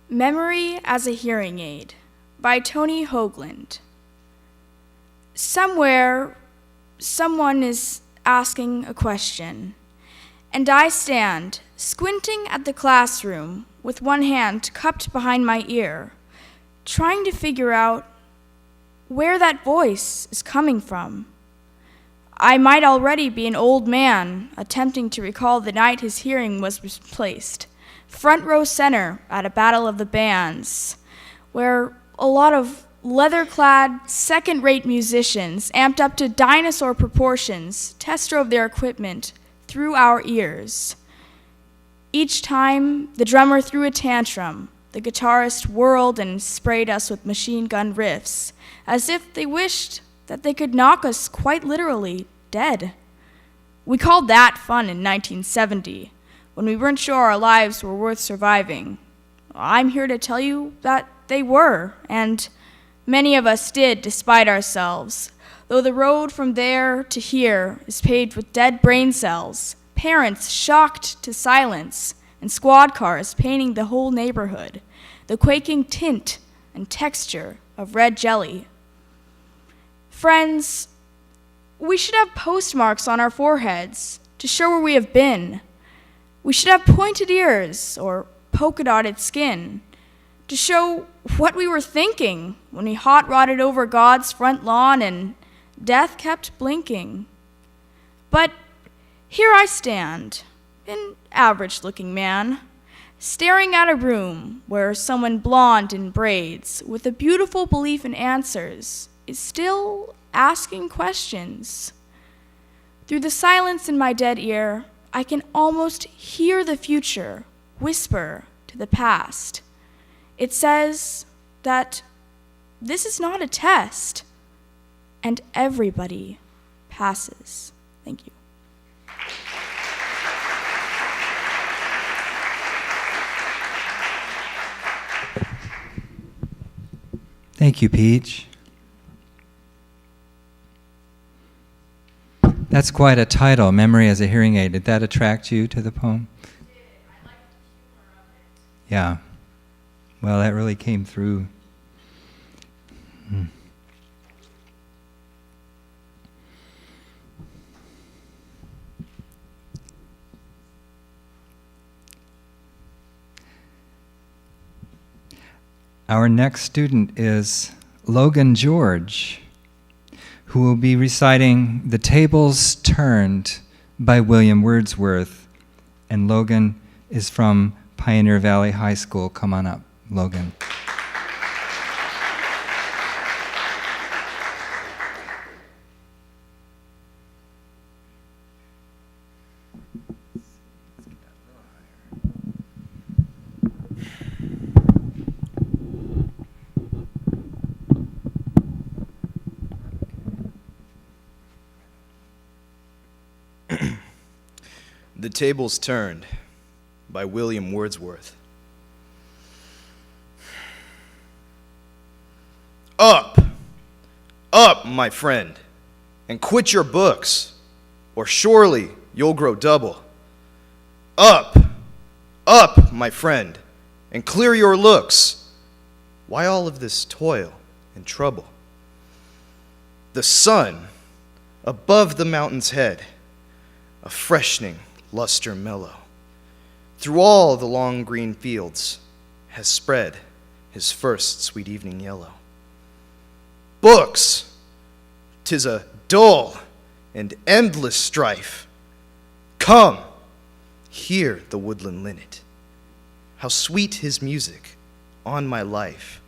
S15: Memory as a Hearing Aid by Tony Hoagland. Somewhere, someone is asking a question, and I stand, squinting at the classroom with one hand cupped behind my ear, trying to figure out where that voice is coming from. I might already be an old man attempting to recall the night his hearing was misplaced, front row center at a battle of the bands, where a lot of leather-clad, second-rate musicians, amped up to dinosaur proportions, test drove their equipment through our ears. Each time, the drummer threw a tantrum, the guitarist whirled and sprayed us with machine gun riffs, as if they wished that they could knock us quite literally dead. We called that fun in 1970, when we weren't sure our lives were worth surviving. I'm here to tell you that they were, and many of us did despite ourselves, though the road from there to here is paved with dead brain cells, parents shocked to silence, and squad cars painting the whole neighborhood, the quaking tint and texture of red jelly. Friends, we should have postmarks on our foreheads to show where we have been. We should have pointed ears or polka-dotted skin to show what we were thinking when we hot-rodded over God's front lawn and death kept blinking. But here I stand, an average-looking man, staring at a room where someone blonde in braids with a beautiful belief in answers is still asking questions. Through the silence in my dead ear, I can almost hear the future whisper to the past. It says that this is not a test, and everybody passes. Thank you.
S2: Thank you, Peach. That's quite a title, Memory as a Hearing Aid. Did that attract you to the poem? It did. I liked the humor of it. Yeah. Well, that really came through. Our next student is Logan George, who will be reciting The Tables Turned by William Wordsworth. And Logan is from Pioneer Valley High School. Come on up, Logan.
S16: The Tables Turned by William Wordsworth. Up, up, my friend, and quit your books, or surely you'll grow double. Up, up, my friend, and clear your looks. Why all of this toil and trouble? The sun above the mountain's head, a freshening luster mellow, through all the long green fields has spread his first sweet evening yellow. Books, 'tis a dull and endless strife. Come, hear the woodland linnet, how sweet his music, on my life,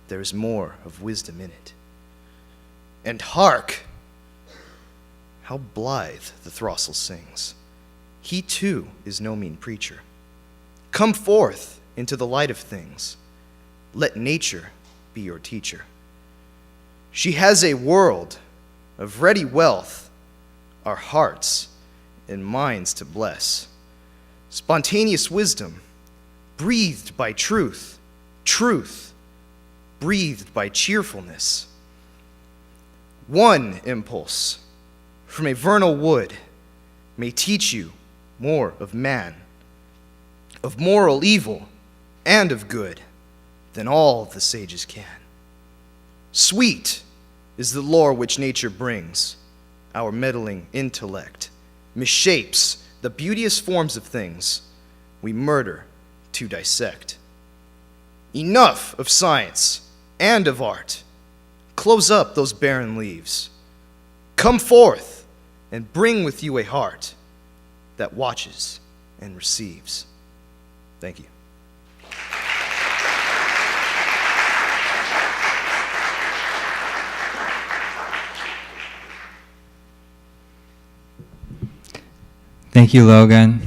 S16: there is more of wisdom in it. And hark, how blithe the throstle sings. He too is no mean preacher. Come forth into the light of things. Let nature be your teacher. She has a world of ready wealth, our hearts and minds to bless. Spontaneous wisdom, breathed by truth, truth, breathed by cheerfulness. One impulse from a vernal wood may teach you more of man, of moral evil and of good than all the sages can. Sweet, is the lore which nature brings. Our meddling intellect misshapes the beauteous forms of things we murder to dissect. Enough of science and of art. Close up those barren leaves. Come forth and bring with you a heart that watches and receives. Thank you.
S2: Thank you, Logan.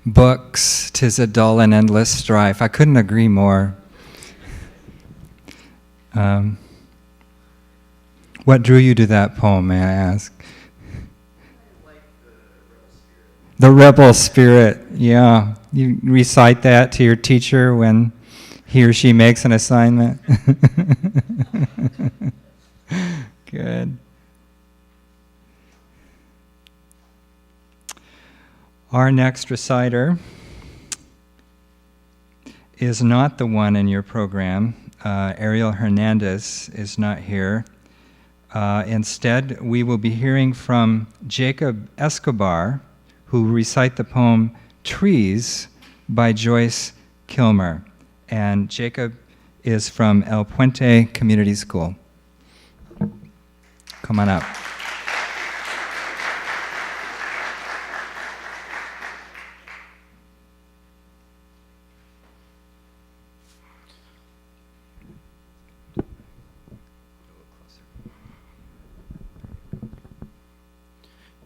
S2: Books, 'tis a dull and endless strife. I couldn't agree more. What drew you to that poem, may I ask? The rebel spirit, yeah. You recite that to your teacher when he or she makes an assignment? Good. Our next reciter is not the one in your program. Ariel Hernandez is not here. Instead, we will be hearing from Jacob Escobar, who will recite the poem Trees by Joyce Kilmer. And Jacob is from El Puente Community School. Come on up.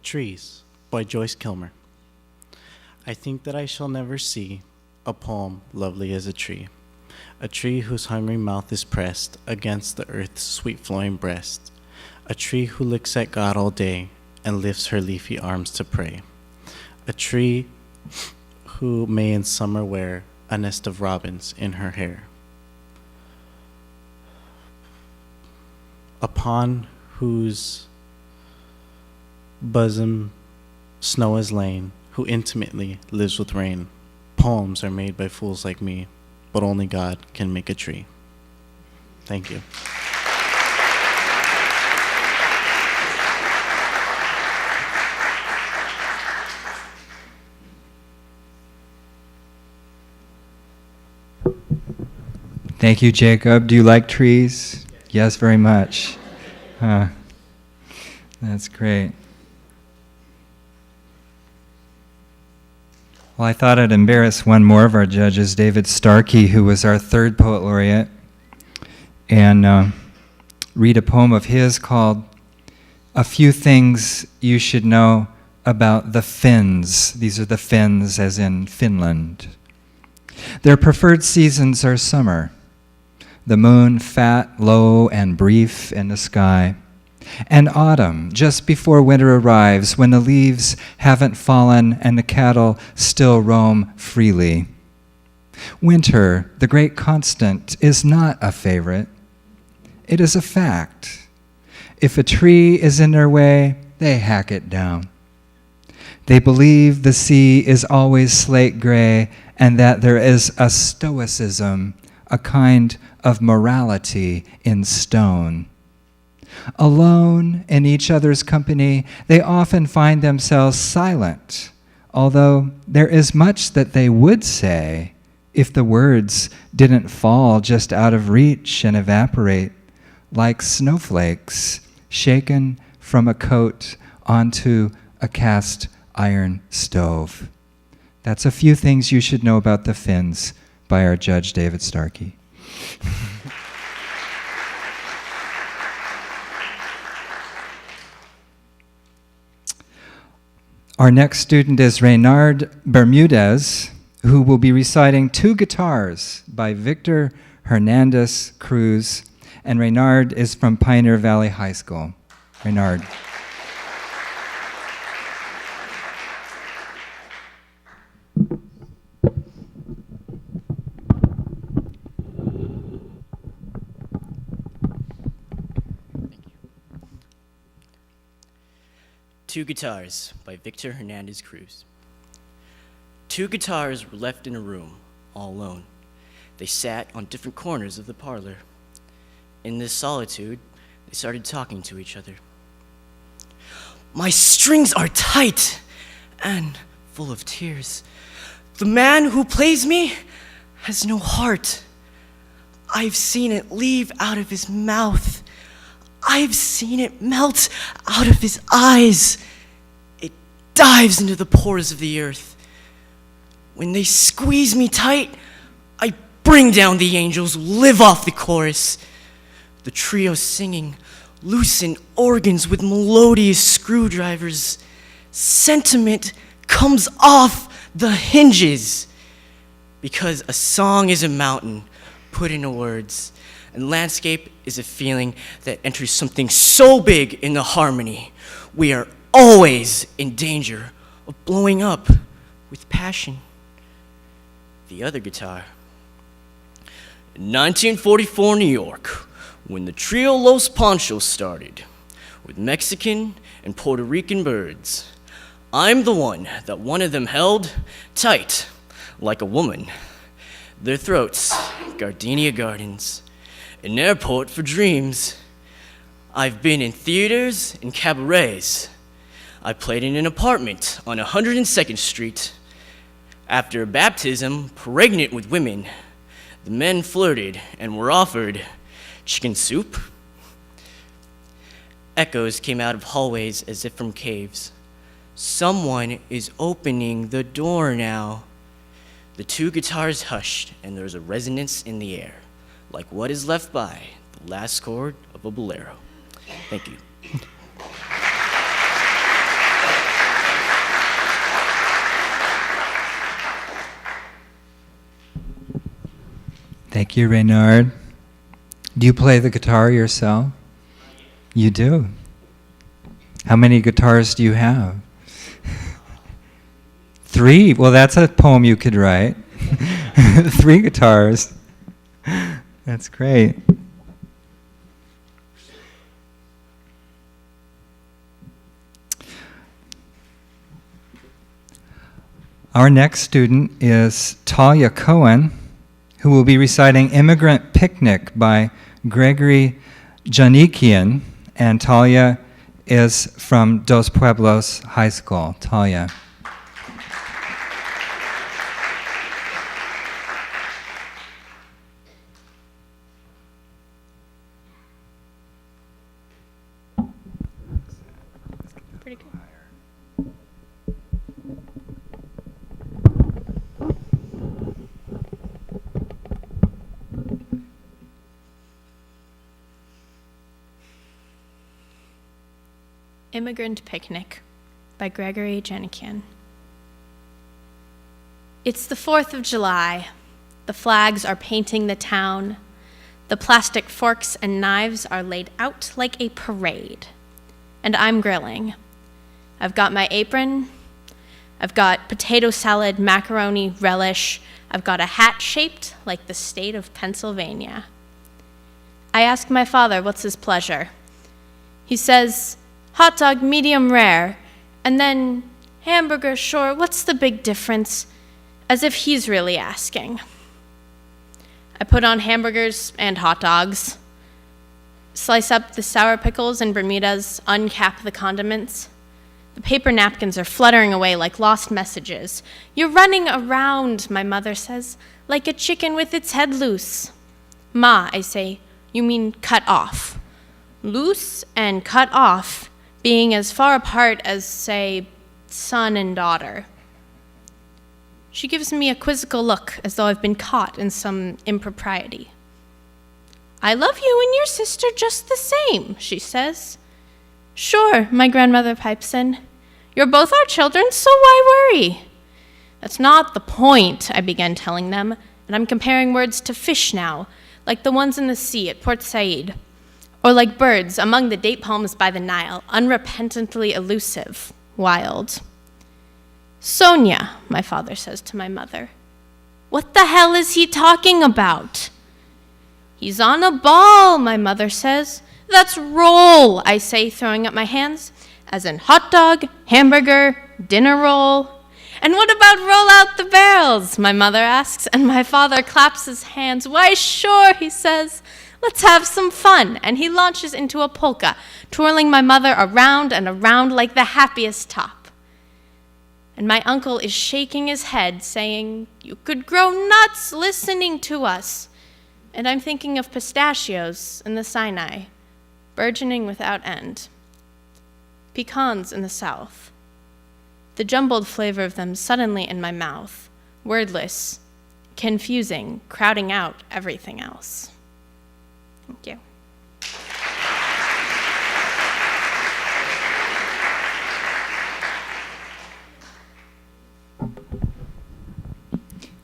S17: Trees by Joyce Kilmer. I think that I shall never see a poem lovely as a tree whose hungry mouth is pressed against the earth's sweet flowing breast, a tree who looks at God all day and lifts her leafy arms to pray, a tree who may in summer wear a nest of robins in her hair, upon whose bosom snow is lain, who intimately lives with rain. Poems are made by fools like me, but only God can make a tree. Thank you.
S2: Thank you, Jacob. Do you like trees? Yes, very much. That's great. Well, I thought I'd embarrass one more of our judges, David Starkey, who was our third poet laureate, and read a poem of his called A Few Things You Should Know About the Finns. These are the Finns as in Finland. Their preferred seasons are summer, the moon fat, low, and brief in the sky, and autumn, just before winter arrives, when the leaves haven't fallen and the cattle still roam freely. Winter, the great constant, is not a favorite. It is a fact. If a tree is in their way, they hack it down. They believe the sea is always slate gray and that there is a stoicism, a kind of morality in stone. Alone in each other's company, they often find themselves silent, although there is much that they would say if the words didn't fall just out of reach and evaporate like snowflakes shaken from a coat onto a cast iron stove. That's a few things you should know about the Finns by our judge, David Starkey. Our next student is Reynard Bermudez, who will be reciting Two Guitars by Victor Hernandez Cruz. And Reynard is from Pioneer Valley High School. Reynard.
S18: Two Guitars by Victor Hernandez Cruz. Two guitars were left in a room, all alone. They sat on different corners of the parlor. In this solitude, they They started talking to each other. My strings are tight and full of tears. The man who plays me has no heart. I've seen it leave out of his mouth. I've seen it melt out of his eyes. It dives into the pores of the earth. When they squeeze me tight, I bring down the angels who live off the chorus. The trio singing, loosen organs with melodious screwdrivers. Sentiment comes off the hinges. Because a song is a mountain put into words, and landscape is a feeling that enters something so big in the harmony. We are always in danger of blowing up with passion. The other guitar. In 1944 New York, when the trio Los Panchos started, with Mexican and Puerto Rican birds, I'm the one that one of them held tight, like a woman. Their throats, gardenia gardens, an airport for dreams. I've been in theaters and cabarets. I played in an apartment on 102nd Street. After a baptism, pregnant with women, the men flirted and were offered chicken soup. Echoes came out of hallways as if from caves. Someone is opening the door now. The two guitars hushed, and there's a resonance in the air, like what is left by the last chord of a bolero. Thank you.
S2: Thank you, Reynard. Do you play the guitar yourself? You do. How many guitars do you have? 3? Well, that's a poem you could write. 3 guitars. That's great. Our next student is Talia Cohen, who will be reciting Immigrant Picnic by Gregory Janikian, and Talia is from Dos Pueblos High School. Talia.
S19: Pretty good. Immigrant Picnic by Gregory Janikian. It's the 4th of July. The flags are painting the town. The plastic forks and knives are laid out like a parade. And I'm grilling. I've got my apron. I've got potato salad, macaroni, relish. I've got a hat shaped like the state of Pennsylvania. I ask my father what's his pleasure. He says, hot dog medium rare, and then hamburger, sure, what's the big difference? As if he's really asking. I put on hamburgers and hot dogs, slice up the sour pickles and Bermudas, uncap the condiments. The paper napkins are fluttering away like lost messages. You're running around, my mother says, like a chicken with its head loose. Ma, I say, you mean cut off. Loose and cut off being as far apart as, say, son and daughter. She gives me a quizzical look as though I've been caught in some impropriety. I love you and your sister just the same, she says. Sure, my grandmother pipes in. You're both our children, so why worry? That's not the point, I began telling them, and I'm comparing words to fish now, like the ones in the sea at Port Said. Or like birds among the date palms by the Nile, unrepentantly elusive, wild. Sonia, my father says to my mother, what the hell is he talking about? He's on a ball, my mother says. That's roll, I say, throwing up my hands, as in hot dog, hamburger, dinner roll. And what about roll out the barrels, my mother asks, and my father claps his hands. Why, sure, he says. Let's have some fun. And he launches into a polka, twirling my mother around and around like the happiest top. And my uncle is shaking his head, saying, "You could grow nuts listening to us." And I'm thinking of pistachios in the Sinai, burgeoning without end. Pecans in the south. The jumbled flavor of them suddenly in my mouth, wordless, confusing, crowding out everything else. Thank you.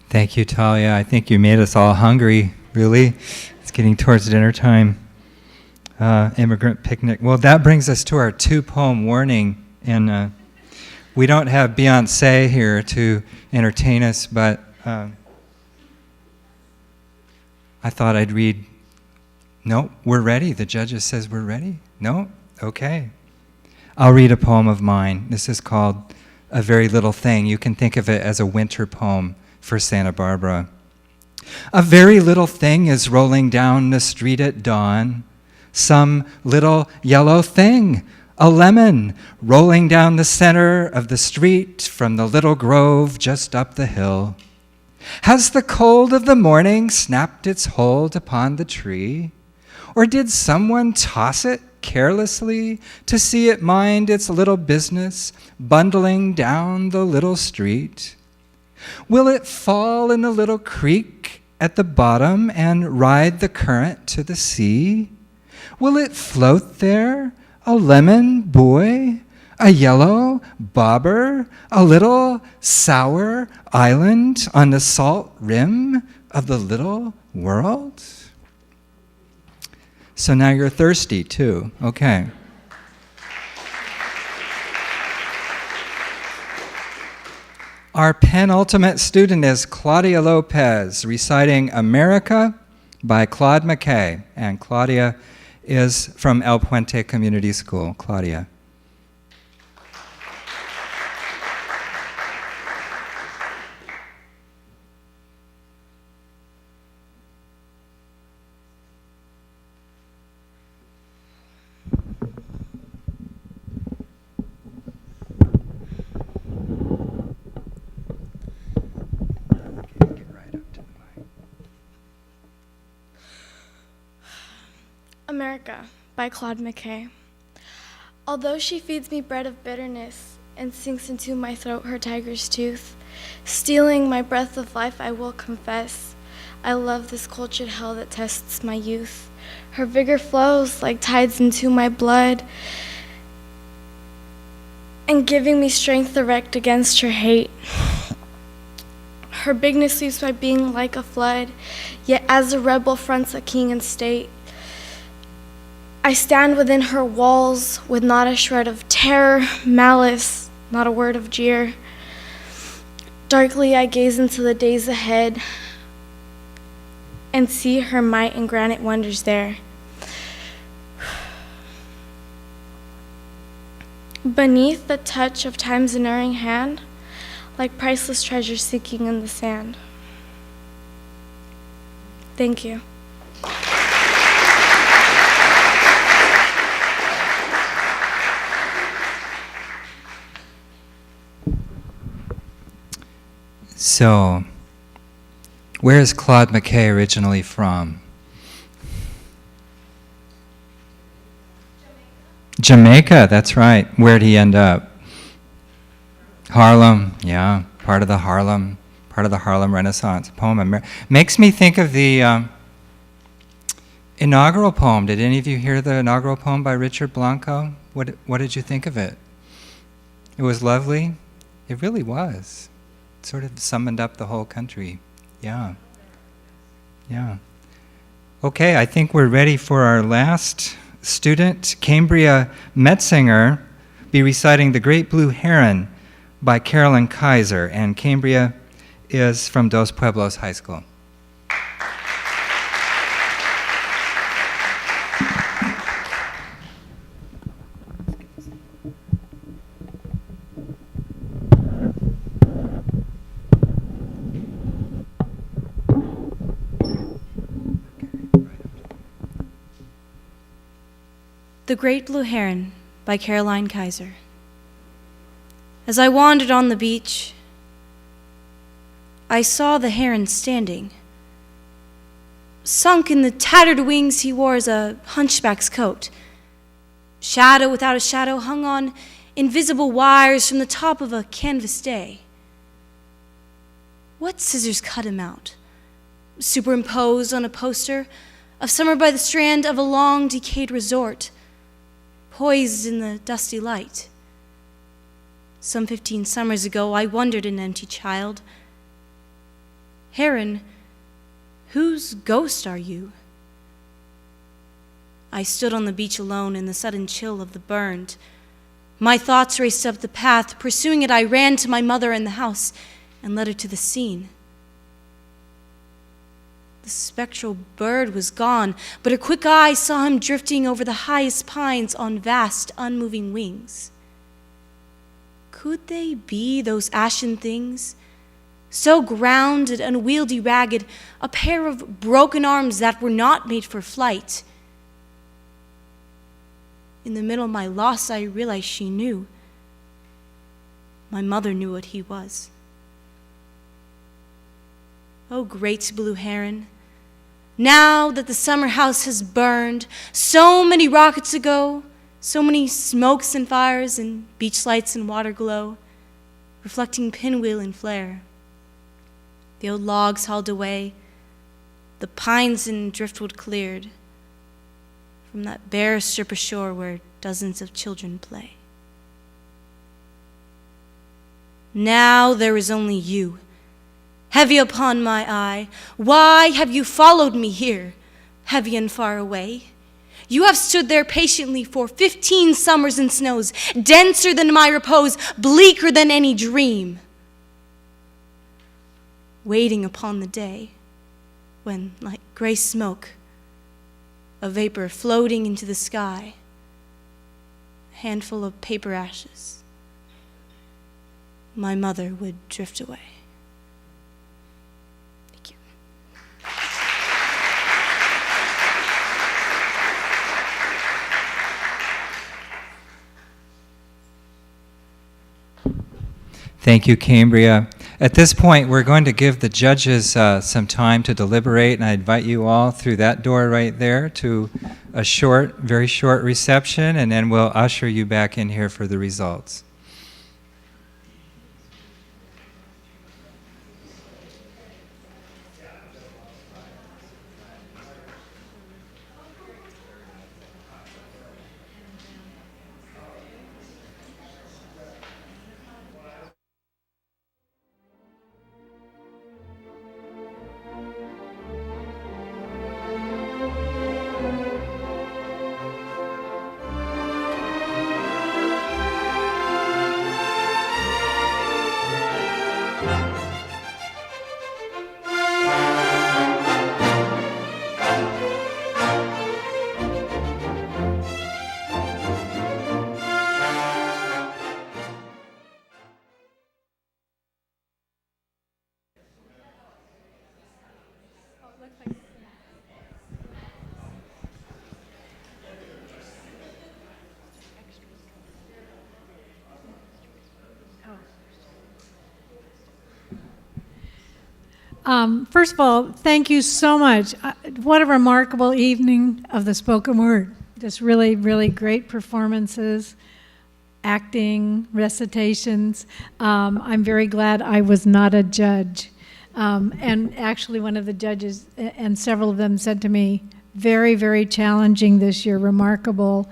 S2: Thank you, Talia. I think you made us all hungry, really. It's getting towards dinner time. Immigrant picnic. Well, that brings us to our two-poem warning. And we don't have Beyonce here to entertain us, but I thought I'd read. No, we're ready. The judges says we're ready. No? Okay. I'll read a poem of mine. This is called A Very Little Thing. You can think of it as a winter poem for Santa Barbara. A very little thing is rolling down the street at dawn. Some little yellow thing, a lemon, rolling down the center of the street from the little grove just up the hill. Has the cold of the morning snapped its hold upon the tree? Or did someone toss it carelessly to see it mind its little business, bundling down the little street? Will it fall in the little creek at the bottom and ride the current to the sea? Will it float there, a lemon buoy, a yellow bobber, a little sour island on the salt rim of the little world? So now you're thirsty too. Okay. Our penultimate student is Claudia Lopez, reciting America by Claude McKay. And Claudia is from El Puente Community School. Claudia.
S5: America by Claude McKay. Although she feeds me bread of bitterness and sinks into my throat her tiger's tooth, stealing my breath of life, I will confess, I love this cultured hell that tests my youth. Her vigor flows like tides into my blood, and giving me strength erect against her hate. Her bigness sweeps my being like a flood, yet as a rebel fronts a king and state, I stand within her walls with not a shred of terror, malice, not a word of jeer. Darkly I gaze into the days ahead and see her might and granite wonders there. Beneath the touch of time's inuring hand, like priceless treasure seeking in the sand. Thank you.
S2: So, where is Claude McKay originally from? Jamaica, that's right. Where'd he end up? Harlem, yeah, part of the Harlem Renaissance poem. Makes me think of the inaugural poem. Did any of you hear the inaugural poem by Richard Blanco? What did you think of it? It was lovely. It really was. It sort of summoned up the whole country. Yeah. Yeah. Okay, I think we're ready for our last student. Cambria Metzinger be reciting The Great Blue Heron by Carolyn Kaiser, and Cambria is from Dos Pueblos High School.
S20: The Great Blue Heron by Caroline Kaiser. As I wandered on the beach, I saw the heron standing. Sunk in the tattered wings he wore as a hunchback's coat. Shadow without a shadow hung on invisible wires from the top of a canvas day. What scissors cut him out? Superimposed on a poster of summer by the strand of a long decayed resort, poised in the dusty light. Some 15 summers ago, I wondered, an empty child, Heron, whose ghost are you? I stood on the beach alone in the sudden chill of the burned. My thoughts raced up the path. Pursuing it, I ran to my mother in the house and led her to the scene. The spectral bird was gone, but a quick eye saw him drifting over the highest pines on vast, unmoving wings. Could they be those ashen things, so grounded, unwieldy, ragged, a pair of broken arms that were not made for flight? In the middle of my loss, I realized she knew. My mother knew what he was. Oh, great blue heron, now that the summer house has burned so many rockets ago, so many smokes and fires and beach lights and water glow, reflecting pinwheel and flare. The old logs hauled away, the pines and driftwood cleared from that bare strip of shore where dozens of children play. Now there is only you, heavy upon my eye. Why have you followed me here, heavy and far away? You have stood there patiently for 15 summers and snows, denser than my repose, bleaker than any dream, waiting upon the day when, like gray smoke, a vapor floating into the sky, a handful of paper ashes, my mother would drift away. Thank you.
S2: Thank you, Cambria. At this point, we're going to give the judges some time to deliberate, and I invite you all through that door right there to a short, very short reception, and then we'll usher you back in here for the results.
S1: First of all, thank you so much. What a remarkable evening of the spoken word. Just really, really great performances, acting, recitations. I'm very glad I was not a judge. And actually one of the judges, and several of them said to me, very, very challenging this year, remarkable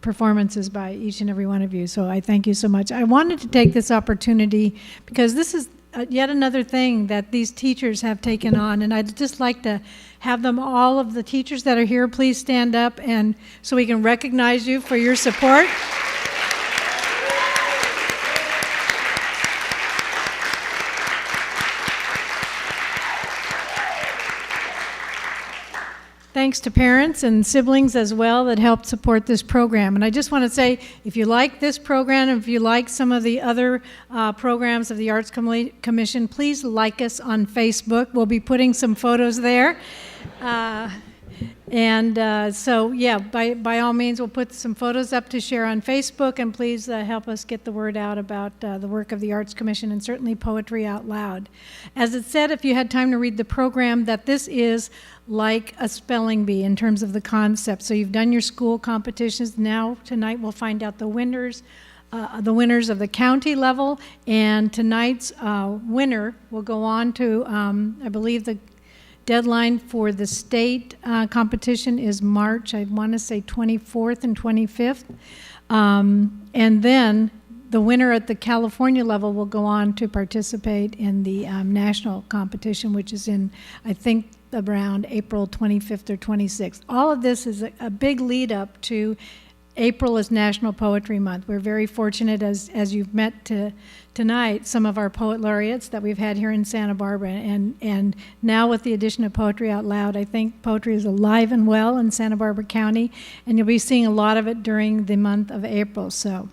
S1: performances by each and every one of you. So I thank you so much. I wanted to take this opportunity because this is yet another thing that these teachers have taken on, and I'd just like to have them, all of the teachers that are here, please stand up and so we can recognize you for your support. Thanks to parents and siblings as well that helped support this program. And I just want to say, if you like this program, if you like some of the other programs of the Arts Commission, please like us on Facebook. We'll be putting some photos there. And so, yeah, by all means, we'll put some photos up to share on Facebook, and please help us get the word out about the work of the Arts Commission and certainly Poetry Out Loud. As it said, if you had time to read the program, that this is like a spelling bee in terms of the concept. So you've done your school competitions. Now, tonight, we'll find out the winners of the county level, and tonight's winner will go on to, I believe the deadline for the state competition is March, I want to say 24th and 25th. And then the winner at the California level will go on to participate in the national competition, which is in, I think, around April 25th or 26th. All of this is a big lead up to April is National Poetry Month. We're very fortunate, as you've met tonight, some of our poet laureates that we've had here in Santa Barbara. And now with the addition of Poetry Out Loud, I think poetry is alive and well in Santa Barbara County, and you'll be seeing a lot of it during the month of April. So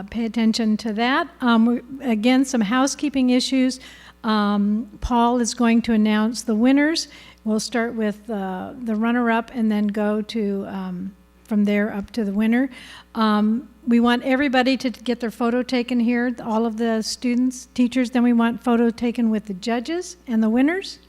S1: pay attention to that. Again, some housekeeping issues. Paul is going to announce the winners. We'll start with the runner-up and then go to from there up to the winner. We want everybody to get their photo taken here, all of the students, teachers. Then we want photo taken with the judges and the winners.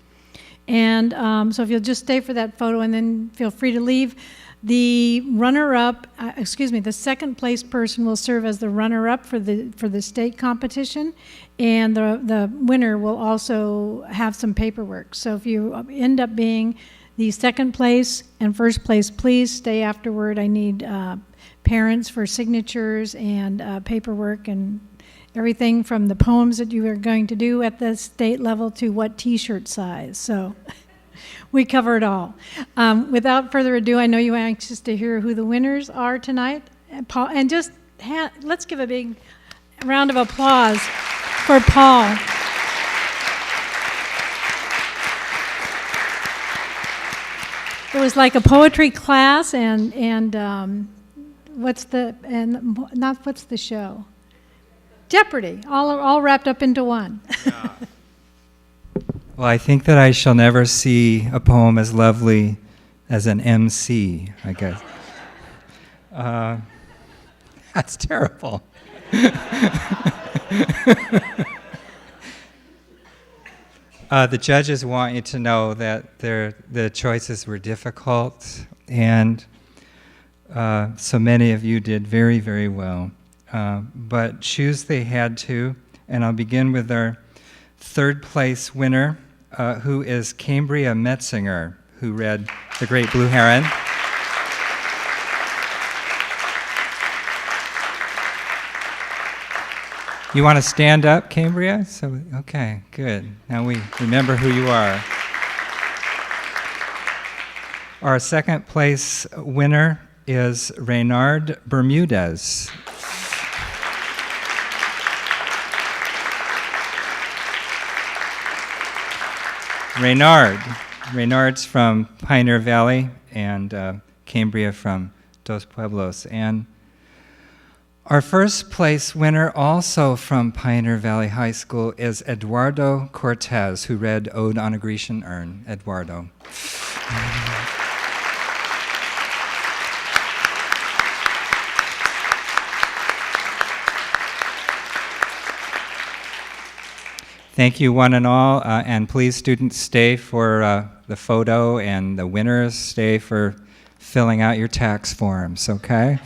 S1: And so if you'll just stay for that photo and then feel free to leave. The runner-up, the second place person will serve as the runner-up for the state competition, and the winner will also have some paperwork. So if you end up being the second place and first place, please stay afterward. I need parents for signatures and paperwork and everything from the poems that you are going to do at the state level to what t-shirt size. So we cover it all. Without further ado, I know you're anxious to hear who the winners are tonight. Paul, and just let's give a big round of applause for Paul. It was like a poetry class, and what's the show? Jeopardy, all wrapped up into one.
S2: Well, I think that I shall never see a poem as lovely as an MC, I guess. That's terrible. The judges want you to know that the choices were difficult, and so many of you did very, very well. But choose they had to, and I'll begin with our third place winner, who is Cambria Metzinger, who read The Great Blue Heron. You want to stand up, Cambria? So, okay, good. Now we remember who you are. Our second place winner is Reynard Bermudez. Reynard's from Pioneer Valley, and Cambria from Dos Pueblos. And our first place winner, also from Pioneer Valley High School, is Eduardo Cortez, who read Ode on a Grecian Urn. Eduardo. Thank you, one and all, and please, students, stay for the photo, and the winners stay for filling out your tax forms, okay?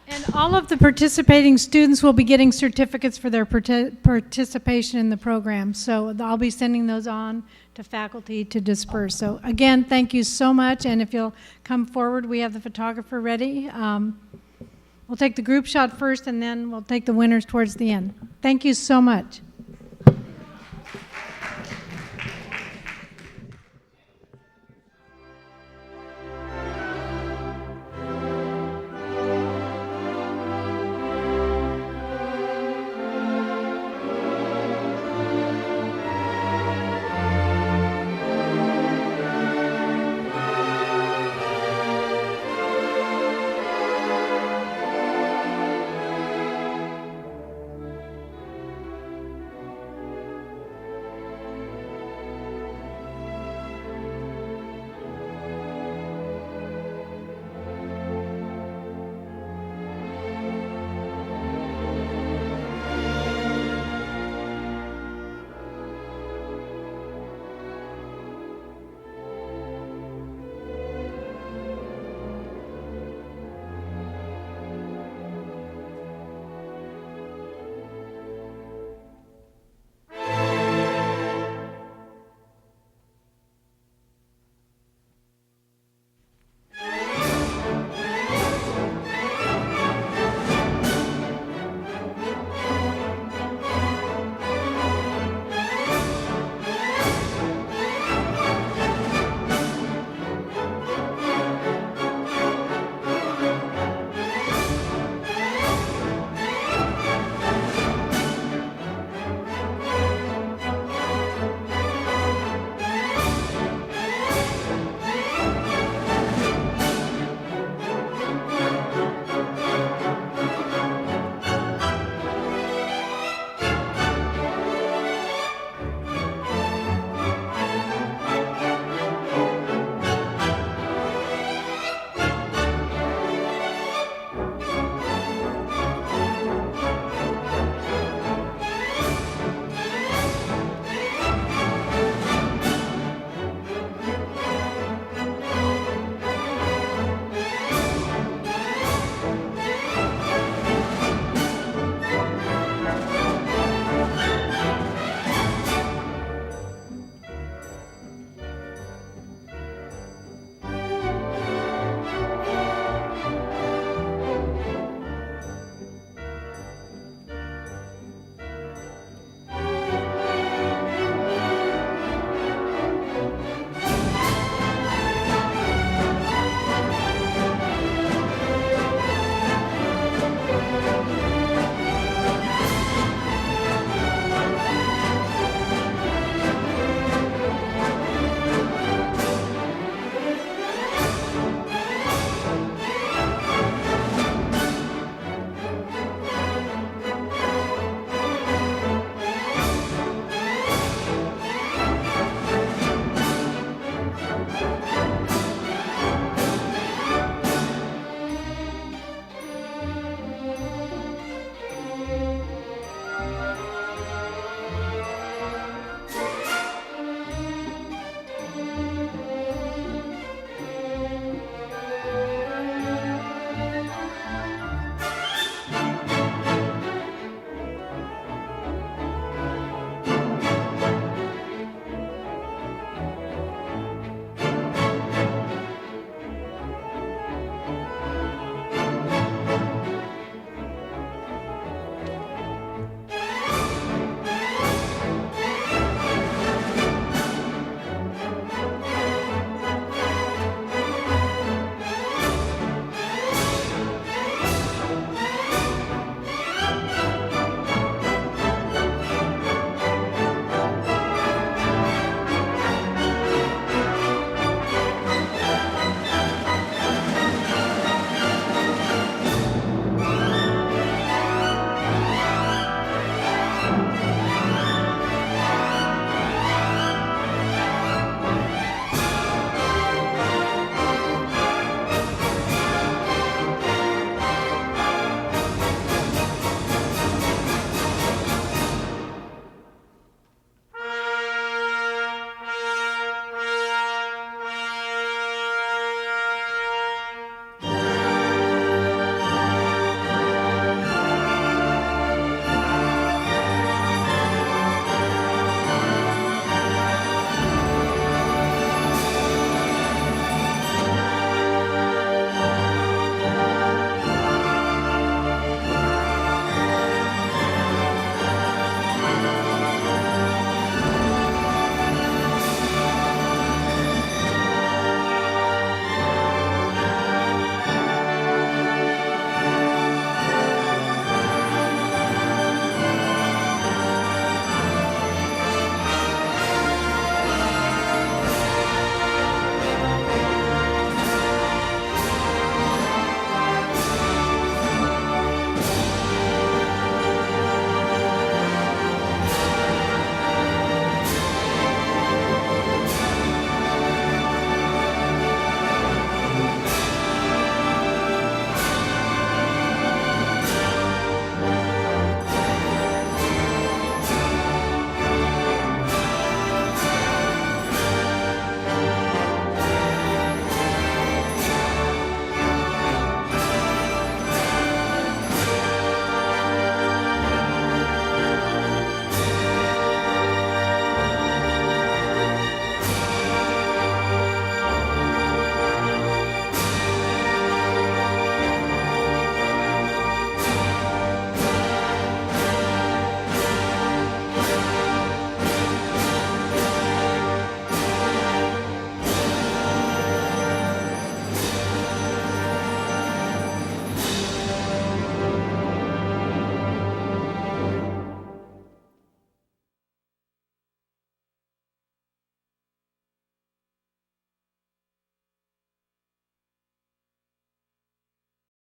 S1: And all of the participating students will be getting certificates for their participation in the program. So I'll be sending those on to faculty to disperse. So again, thank you so much. And if you'll come forward, we have the photographer ready. We'll take the group shot first, and then we'll take the winners towards the end. Thank you so much.